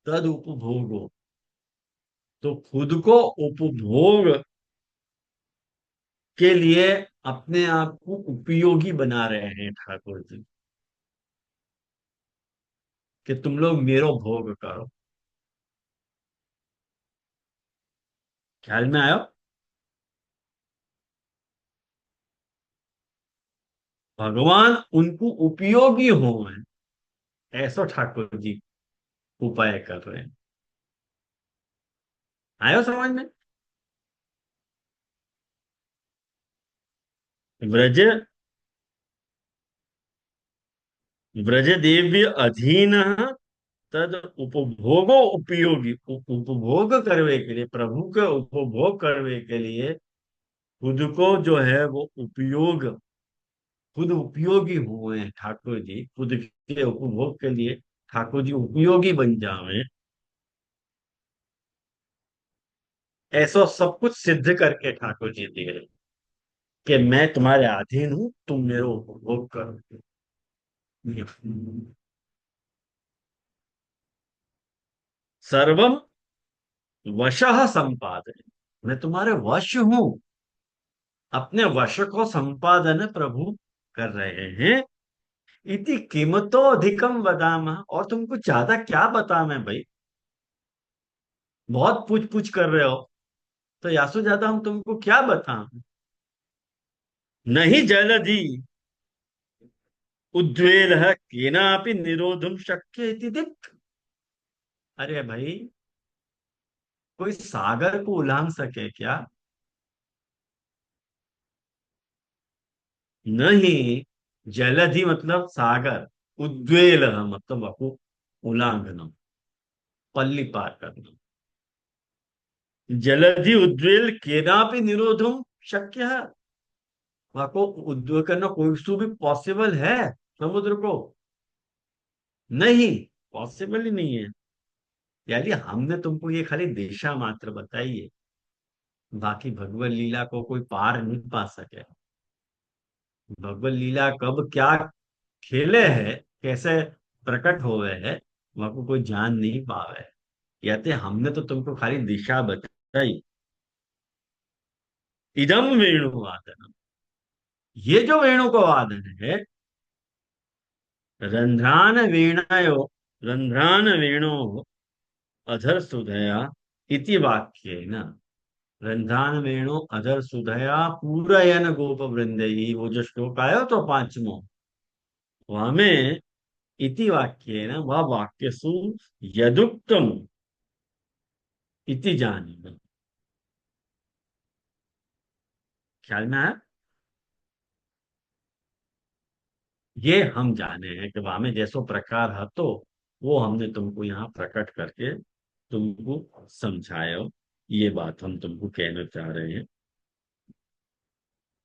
तदुपभोगो, तो खुद को उपभोग के लिए अपने आप को उपयोगी बना रहे हैं ठाकुर जी, कि तुम लोग मेरो भोग करो। ख्याल में आयो? भगवान उनको उपयोगी हो, ऐसा ठाकुर जी उपाय कर रहे हैं। आयो समझ में? व्रज, व्रज देव्य अधीन, तद उपभोगो उपयोगी, उपभोग करने के लिए, प्रभु के उपभोग करने के लिए खुद को जो है वो उपयोग, खुद उपयोगी हुए हैं ठाकुर जी, खुद के उपभोग के लिए ठाकुर जी उपयोगी बन जावे, ऐसा सब कुछ सिद्ध करके ठाकुर जी दे रहे कि मैं तुम्हारे अधीन हूं, तुम मेरे उपभोग करो। सर्वम वशः संपादन, मैं तुम्हारे वश हूं, अपने वश को संपादन प्रभु कर रहे हैं। इति कीमतो अधिकम बदाम, और तुमको ज्यादा क्या बता मैं भाई, बहुत पूछ पूछ कर रहे हो, तो यासु ज्यादा हम तुमको क्या बताएं? नहीं जलधि उद्वेल केनापि निरोधुम शक्य इति दिक्। अरे भाई, कोई सागर को उलांग सके क्या? नहीं, जलधि मतलब सागर, उद्वेल मतलब आपको उल्लंघन, पल्ली पार करना। जलधि उद्वेल केनापि निरोधम शक्य है, वहां को उद्वेल करना कोई सु भी पॉसिबल है समुद्र को? नहीं, पॉसिबल ही नहीं है। यानी हमने तुमको ये खाली दिशा मात्र बताई है, बाकी भगवत लीला को कोई पार नहीं पा सके। भगवत लीला कब क्या खेले है, कैसे प्रकट हुए है, वहां को कोई जान नहीं पावे। कहते हमने तो तुमको खाली दिशा बताई। इदम वेणु वादन, ये जो वेणु को वादन है, रंध्रान वीणायो, रंध्रान वेणो अधर सुधया इति वाक्य न, रंध्रान वेणु अधर सुधया पूरयन गोप वृंदई, वो जो श्लोक आयो तो पांचवो, वहां में इति वाक्य न, वह वाक्य सु यदुक्तम इति जानी, ख्याल में आया? ये हम जाने हैं कि वामे जैसो प्रकार है, तो वो हमने तुमको यहाँ प्रकट करके तुमको समझायो। ये बात हम तुमको कहना चाह रहे हैं।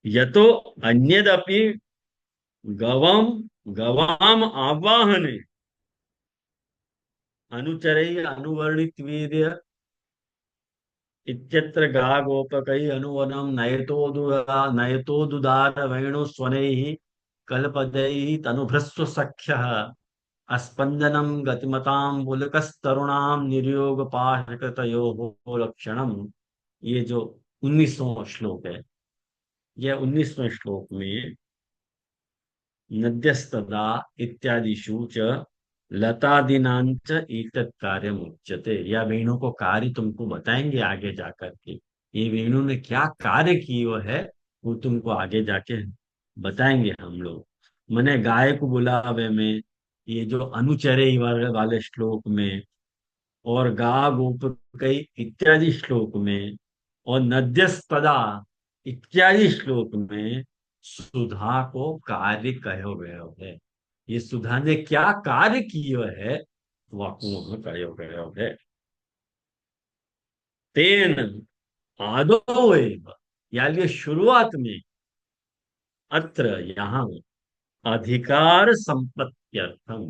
यतो अन्यदपि गवम गवाम आवाहने अनुचरै अनुवर्णित वीर्य इत्यत्र गा गोपकै अनुवनम नयतो दुदार वेणु स्वनैः कल्पदैः तनुभृस्व सख्यः अस्पंदनम गतिमताम पुलकस्तरुणाम निर्योग पाशकृतयोः लक्षणम। ये जो 19वां श्लोक है, यह 19वें श्लोक में नद्यस्तदा इत्यादिषु च लतादीनांच एतत् कार्यम उच्यते। या वेणु को कार्य तुमको बताएंगे आगे जाकर के। ये वेणु ने क्या कार्य किया है वो तुमको आगे जाके बताएंगे हम लोग। मैंने गाय को बुलावे में, ये जो अनुचरे वाले श्लोक में, और गा गोप कई इत्यादि श्लोक में, और नद्यस्तदा इत्यादि श्लोक में सुधा को कार्य कहो गयो है। ये सुधा ने क्या कार्य किया है वाकु वहां कहो गयो है। तेन आदो एव, यानी शुरुआत में, अत्र यहाँ अधिकार संपत्त्यर्थम,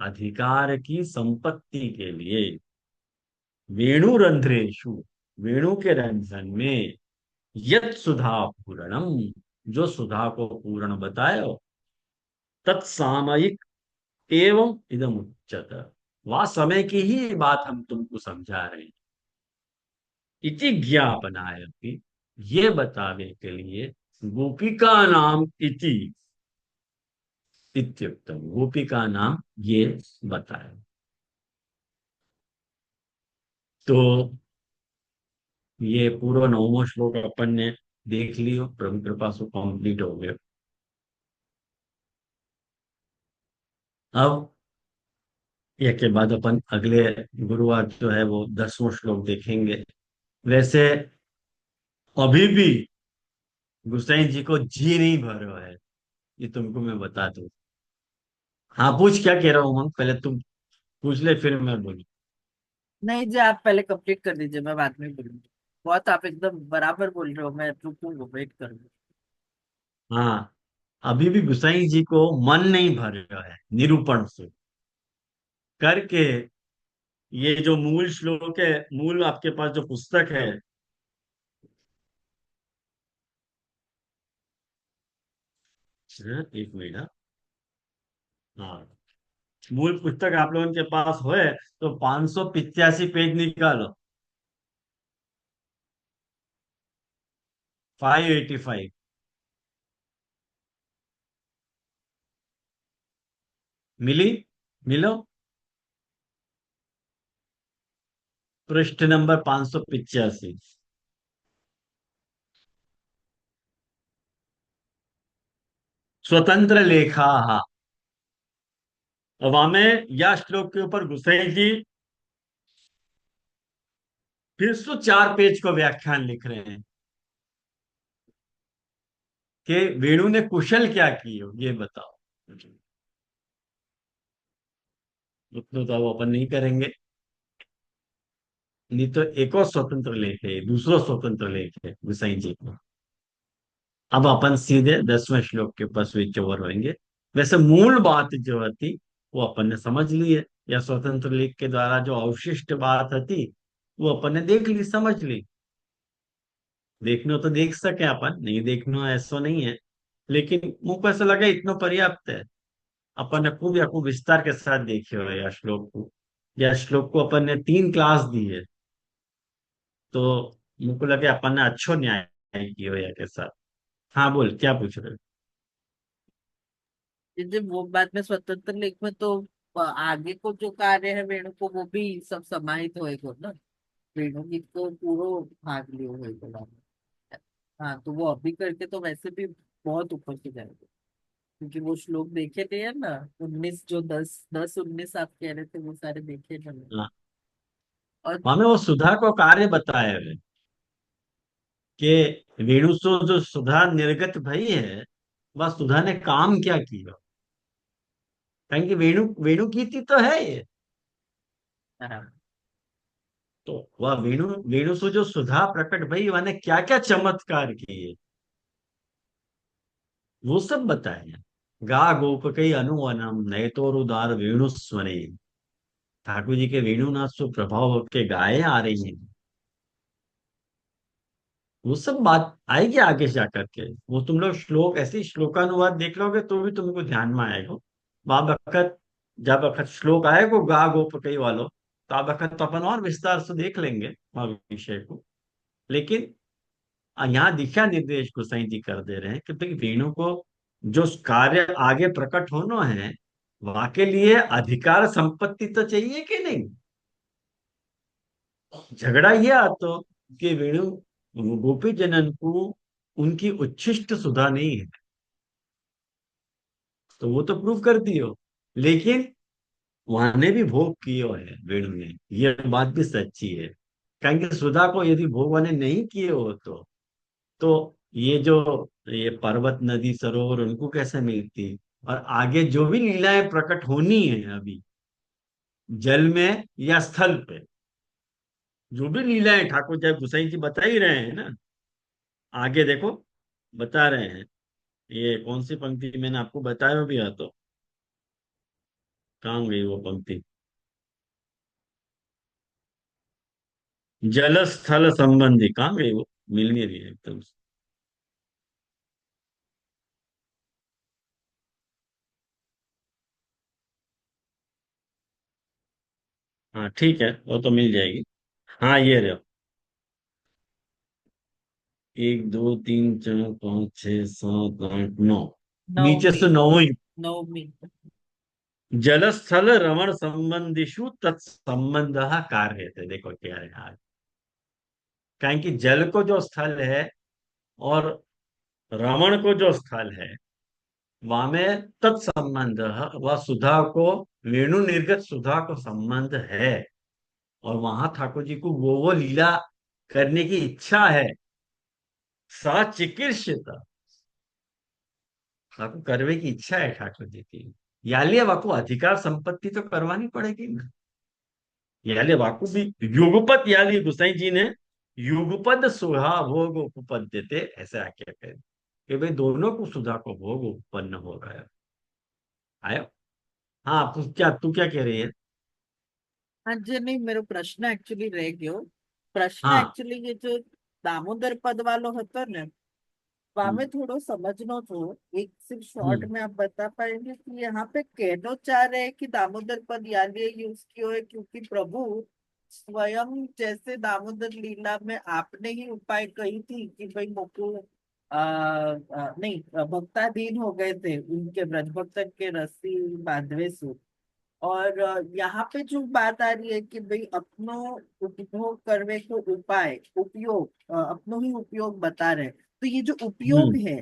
अधिकार की संपत्ति के लिए, वेणु रंध्रेशु, वेणु के रंध्रन में, यत सुधा पूरणम, जो सुधा को पूर्ण बतायो, तत्सामयिक एवं इदम उच्चत, वह समय की ही बात हम तुमको समझा रहे हैं। इति ज्ञापनाय अपि, ये बतावे के लिए, गोपिका नाम इति इत्युक्तम, गोपिका नाम ये बताया। तो ये पूरा 9वां श्लोक अपन ने देख लियो, प्रभु कृपा से कंप्लीट हो गया। अब ये के बाद अपन अगले गुरुवार जो है वो 10वां श्लोक देखेंगे। वैसे अभी भी गुसाई जी को जी नहीं भर रहा है, ये तुमको मैं बता दूं। हाँ पूछ, क्या कह रहा हूँ हम, पहले तुम पूछ ले फिर मैं बोलूँ। नहीं जी, आप पहले कंप्लीट कर दीजिए, मैं बाद में बोलूंगी। बहुत आप एकदम बराबर बोल रहे हो, मैं रुकूंगा, वेट करूंगा। हाँ, अभी भी गुसाई जी को मन नहीं भर रहा है निरूपण से करके। ये जो मूल श्लोक है, मूल आपके पास जो पुस्तक है, हाँ, एक मिनट, हाँ, मूल पुस्तक आप लोगों के पास है तो 585 पेज निकालो। 585 मिली? मिलो, पृष्ठ नंबर 585, स्वतंत्र लेखा। अब हमें या श्लोक के ऊपर घुसेगी, फिर से 4 पेज को व्याख्यान लिख रहे हैं कि वेणु ने कुशल क्या की हो, ये बताओ। उतना तो अब अपन नहीं करेंगे, नहीं तो एक और स्वतंत्र लेख है, दूसरा स्वतंत्र लेख है गुसाई जी का। अब अपन सीधे 10वें श्लोक के ऊपर स्विच ओवर होंगे। वैसे मूल बात जो थी वो अपन ने समझ ली है, या स्वतंत्र लेख के द्वारा जो अवशिष्ट बात थी वो अपन ने देख ली, समझ ली। देखना तो देख सके अपन, नहीं देखना ऐसा नहीं है, लेकिन मुझको ऐसा लगा इतना पर्याप्त है। अपन ने खूब या खूब विस्तार के साथ देखे हो या श्लोक को, या श्लोक को अपन ने 3 क्लास दी है, तो मुझको लगे अपन ने अच्छो न्याय किया या के साथ। हाँ बोल, क्या पूछ रहे हो? जी वो बात में स्वतंत्र लेख में तो आगे को जो कार्य है वेणु को, वो भी सब समाहित होएगा ना। वेणु गीत को पूरा भाग लियो होएगा। हाँ, तो वो अभी करके तो वैसे भी बहुत ऊपर से जाएगा, क्योंकि वो श्लोक देखे थे ना। 19, जो 10, 10, 19 आप कह रहे थे, वो सारे देखे थे मैंने। हाँ, और हमें वो सुधा को कार्य बताया है कि वेणु से जो सुधा निर्गत भई है, वह सुधा ने काम क्या किया। कहें कि वेणु वेणु की थी तो है ये। हाँ, तो वह वेणु वेणु से जो सुधा प्रकट भई, वह क्या क्या चमत्कार किए, वो सब बताए। गा गोपकई अनुवनम नए तो उदार वेणु स्वने। ठाकुर जी के वेणुनाथ से प्रभाव के गाये आ रही हैं। वो सब बात आएगी आगे जा करके। वो तुम लोग श्लोक, ऐसे ही श्लोकानुवाद देख लोगे तो भी तुमको ध्यान में आएगा। वहां बखत, जब बखत श्लोक आएगा गा गोपकई वालों, तो आप बखत तो अपन और विस्तार से देख लेंगे वह विषय को। लेकिन यहाँ दिशा निर्देश गोसाई जी कर दे रहे हैं कि भाई वेणु को जो कार्य आगे प्रकट होना है, वहां के लिए अधिकार संपत्ति तो चाहिए कि नहीं। झगड़ा ये आता कि वेणु गोपी जनन को उनकी उच्छिष्ट सुधा नहीं है, तो वो तो प्रूव कर दियो। लेकिन वहां ने भी भोग किए है वेणु ने, ये बात भी सच्ची है। कहेंगे सुधा को यदि भोग ने नहीं किए हो तो ये जो ये पर्वत नदी सरोवर उनको कैसे मिलती। और आगे जो भी लीलाएं प्रकट होनी है अभी, जल में या स्थल पे, जो भी लीलाएं ठाकुर जय गुसाई जी बता ही रहे हैं ना। आगे देखो, बता रहे हैं। ये कौन सी पंक्ति मैंने आपको बताया भी है, तो कहाँ गई वो पंक्ति। जल स्थल संबंधी कहाँ गई वो, मिल नहीं रही है एकदम से। हाँ ठीक है, वो तो मिल जाएगी। हाँ ये रहे। 1 2 3 4 5 6 7 8 9, नीचे से नवमी, नौवीं। नवमी। जलस्थल रमण संबंधिषु तत्संबंध कार्य थे। देखो क्या है आज, कहें कि जल को जो स्थल है और रमण को जो स्थल है, वहां में तत्संबंध, वह सुधा को, वेणु निर्गत सुधा को संबंध है। और वहां ठाकुर जी को वो लीला करने की इच्छा है। सा चिकीर्षित, आपको करने की इच्छा है ठाकुर जी की। यालिए आपको अधिकार संपत्ति तो करवानी पड़ेगी ना। याले वाकु भी युगपत, याली गुसाई जी ने युगपद सुधा भोग उपपद देते, ऐसे आके कहे कि भाई दोनों को सुधा को भोग उत्पन्न हो गया। आयो। हाँ तू क्या कह रही है। हाँ जी, नहीं मेरो प्रश्न एक्चुअली रह गयो। प्रश्न हाँ। एक्चुअली ये जो दामोदर पद वालो હતો ને, हम्म, वामे थोड़ो समझनो थो। एक सिर्फ शॉर्ट हम्म, में आप बता पाएंगे कि यहाँ पे कहना चाह रहे हैं कि दामोदर पद यानी यूज किया है क्योंकि प्रभु स्वयं, जैसे दामोदर लीला में आपने ही उपाय कही थी कि भाई मोको नहीं, भक्ताधीन हो गए थे उनके ब्रज भक्तन के रस्सी बांधवे से। और यहाँ पे जो बात आ रही है कि भाई अपनो उपभोग करने को उपाय उपयोग, अपनो ही उपयोग बता रहे हैं। तो ये जो उपयोग हम्म। है,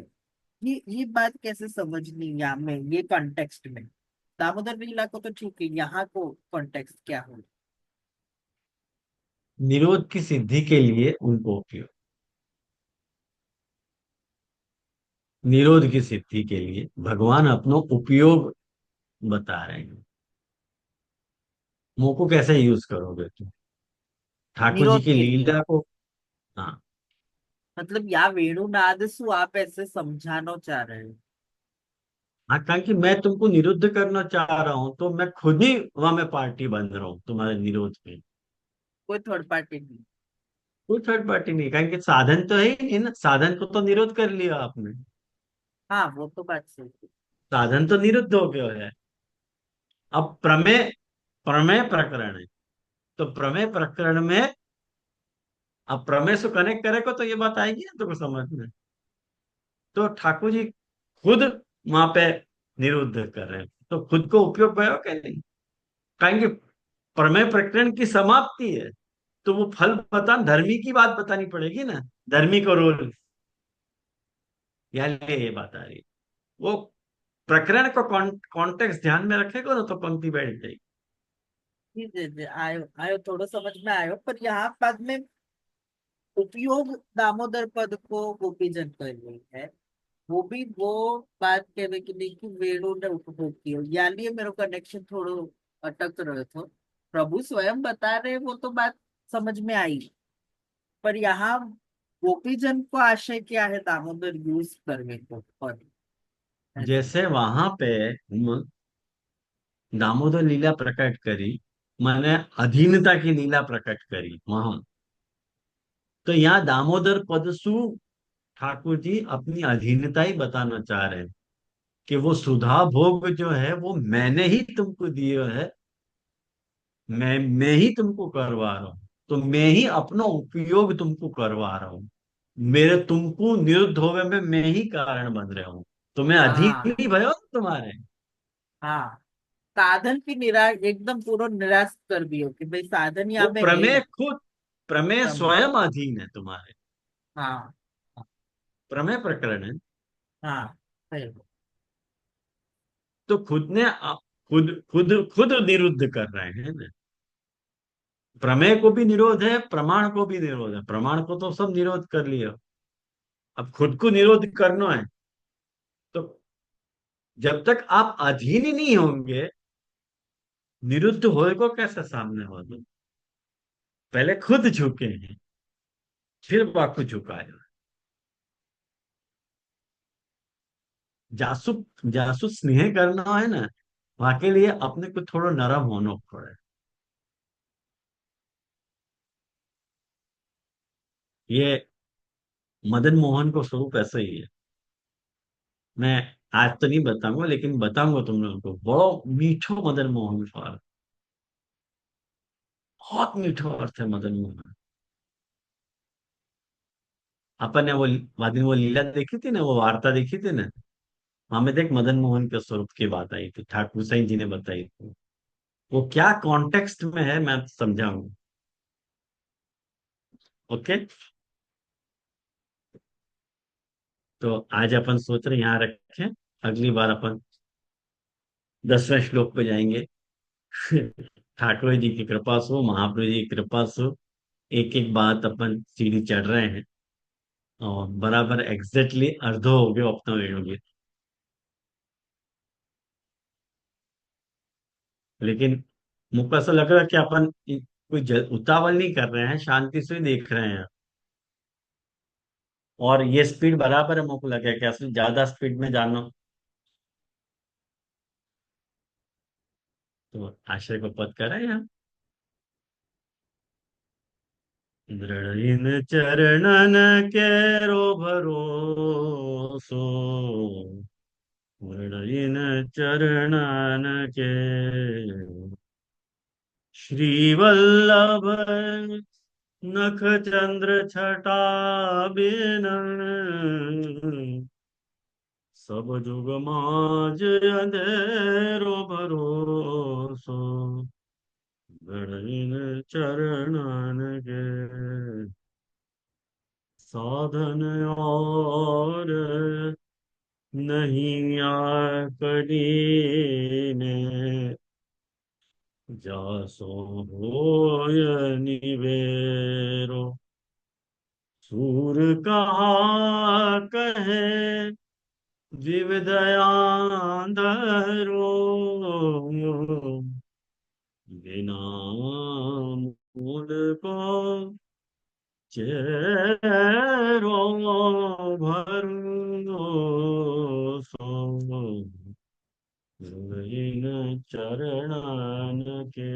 ये बात कैसे समझनी यहाँ में, ये कॉन्टेक्स्ट में। दामोदर लीला को तो ठीक है, यहाँ को कॉन्टेक्स्ट क्या हो। निरोध की सिद्धि के लिए उनको उपयोग, निरोध की सिद्धि के लिए भगवान अपनो उपयोग बता रहे हैं। मुंह को कैसे यूज करोगे तुम ठाकुर जी निरोध की के लिए लीला को। हाँ। मतलब या वेणुनाद सु आप ऐसे समझाना चाह रहे हैं। हाँ, कारण कि मैं तुमको निरुद्ध करना चाह रहा हूं, तो मैं खुद ही वहां में पार्टी बन रहा हूँ तुम्हारे निरोध में। कोई थर्ड पार्टी नहीं। कोई थर्ड पार्टी नहीं, कारण कि साधन तो है ही नहीं ना, साधन को तो निरोध कर लिया आपने। हाँ वो तो बात सही है। साधन तो निरुद्ध हो गया है। अब प्रमेय, प्रमेय प्रकरण है, तो प्रमेय प्रकरण में अब प्रमेय से कनेक्ट करेगा तो ये बात आएगी ना तुमको समझ में। तो ठाकुर जी खुद वहां पे निरुद्ध कर रहे हैं, तो खुद को उपयोग भयो क्या नहीं। कहेंगे प्रमेय प्रकरण की समाप्ति है, तो वो फल बता, धर्मी की बात बतानी पड़ेगी ना, धर्मी को रोल। ये बात आ रही है। वो प्रकरण को कॉन्टेक्स्ट ध्यान में रखेगा ना, तो पंक्ति बैठ जाएगी। जी जी जी, आयो आयो, थोड़ा समझ में आयो, पर यहाँ बाद में उपयोग दामोदर पद को गोपीजन कर रही है, वो भी वो बात कहने की नहीं कि वेणु ने उपभोग किया, यानी ये मेरा कनेक्शन थोड़ो अटक रहे थे। प्रभु स्वयं बता रहे वो तो बात समझ में आई, पर यहाँ गोपीजन को आशय क्या है दामोदर यूज करने को पद ऐसे। जैसे वहां पे दामोदर लीला प्रकट करी, मैंने अधीनता की लीला प्रकट करी वहां। तो यहाँ दामोदर पदसु ठाकुर जी अपनी अधीनता ही बताना चाह रहे हैं कि वो सुधा भोग जो है वो मैंने ही तुमको दिए है, मैं ही तुमको करवा रहा हूँ, तो मैं ही अपना उपयोग तुमको करवा रहा हूँ। मेरे तुमको निरुद्ध होवे में मैं ही कारण बन रहा हूँ, तो मैं अधीन हाँ ही भयो तुम्हारे। हाँ, साधन की एकदम पूरा निराश कर दियो कि भाई साधन वो यहाँ में है ही प्रमेय नहीं। खुद, प्रमेय समझ। स्वयं अधीन है तुम्हारे। हाँ प्रमेय प्रकरण है। हाँ सही। तो खुद ने खुद खुद खुद निरुद्ध कर रहे हैं ना। प्रमेय को भी निरोध है, प्रमाण को भी निरोध है। प्रमाण को तो सब निरोध कर लिया, अब खुद को निरोध करना है। तो जब तक आप अधीन ही नहीं होंगे, निरुद्ध होएगा कैसे सामने वाले? पहले खुद झुके हैं, फिर बाकी झुकाया। जासूस, जासूस स्नेह करना है ना, वहां के लिए अपने को थोड़ा नरम होना पड़े। ये मदन मोहन को स्वरूप ऐसा ही है। मैं आज तो नहीं बताऊंगा, लेकिन बताऊंगा तुम लोगों को। बड़ा मीठो मदन मोहन स्वाद, बहुत मीठो अर्थ है मदन मोहन। अपन ने वो वादिन वो लीला देखी थी ना, वो वार्ता देखी थी ना, हमें देख मदन मोहन के स्वरूप की बात आई थी, ठाकुर साईं जी ने बताई थी। वो क्या कॉन्टेक्स्ट में है मैं समझाऊंगा। ओके। तो आज अपन सोच रहे हैं यहाँ रखें, अगली बार अपन 10वें श्लोक पे जाएंगे। ठाकुर जी की कृपा सो, महाप्रभु जी की कृपा सो, एक एक बात अपन सीढ़ी चढ़ रहे हैं, और बराबर एग्जैक्टली अर्धो हो गयो अपना वेणु। लेकिन मुझको ऐसा लग रहा है कि अपन कोई उतावल नहीं कर रहे हैं, शांति से ही देख रहे हैं। और ये स्पीड बराबर है, मुझको लगा कि असली ज्यादा स्पीड में जाना तो आश्रय को पद करें यहाँ। दृढ़ इन चरणन केरो भरोसो, दृढ़ इन चरणन के श्रीवल्लभ नख चंद्र छटा बिन, सब जुग माज अंधेरो भरोसो, गणिन चरणन के साधन और नहीं आकड़ीने, जासो होय निवेरो, सूर कहा कहे विविधयाधरो, बिना मूल को चेरो भरोसो, इन चरणन के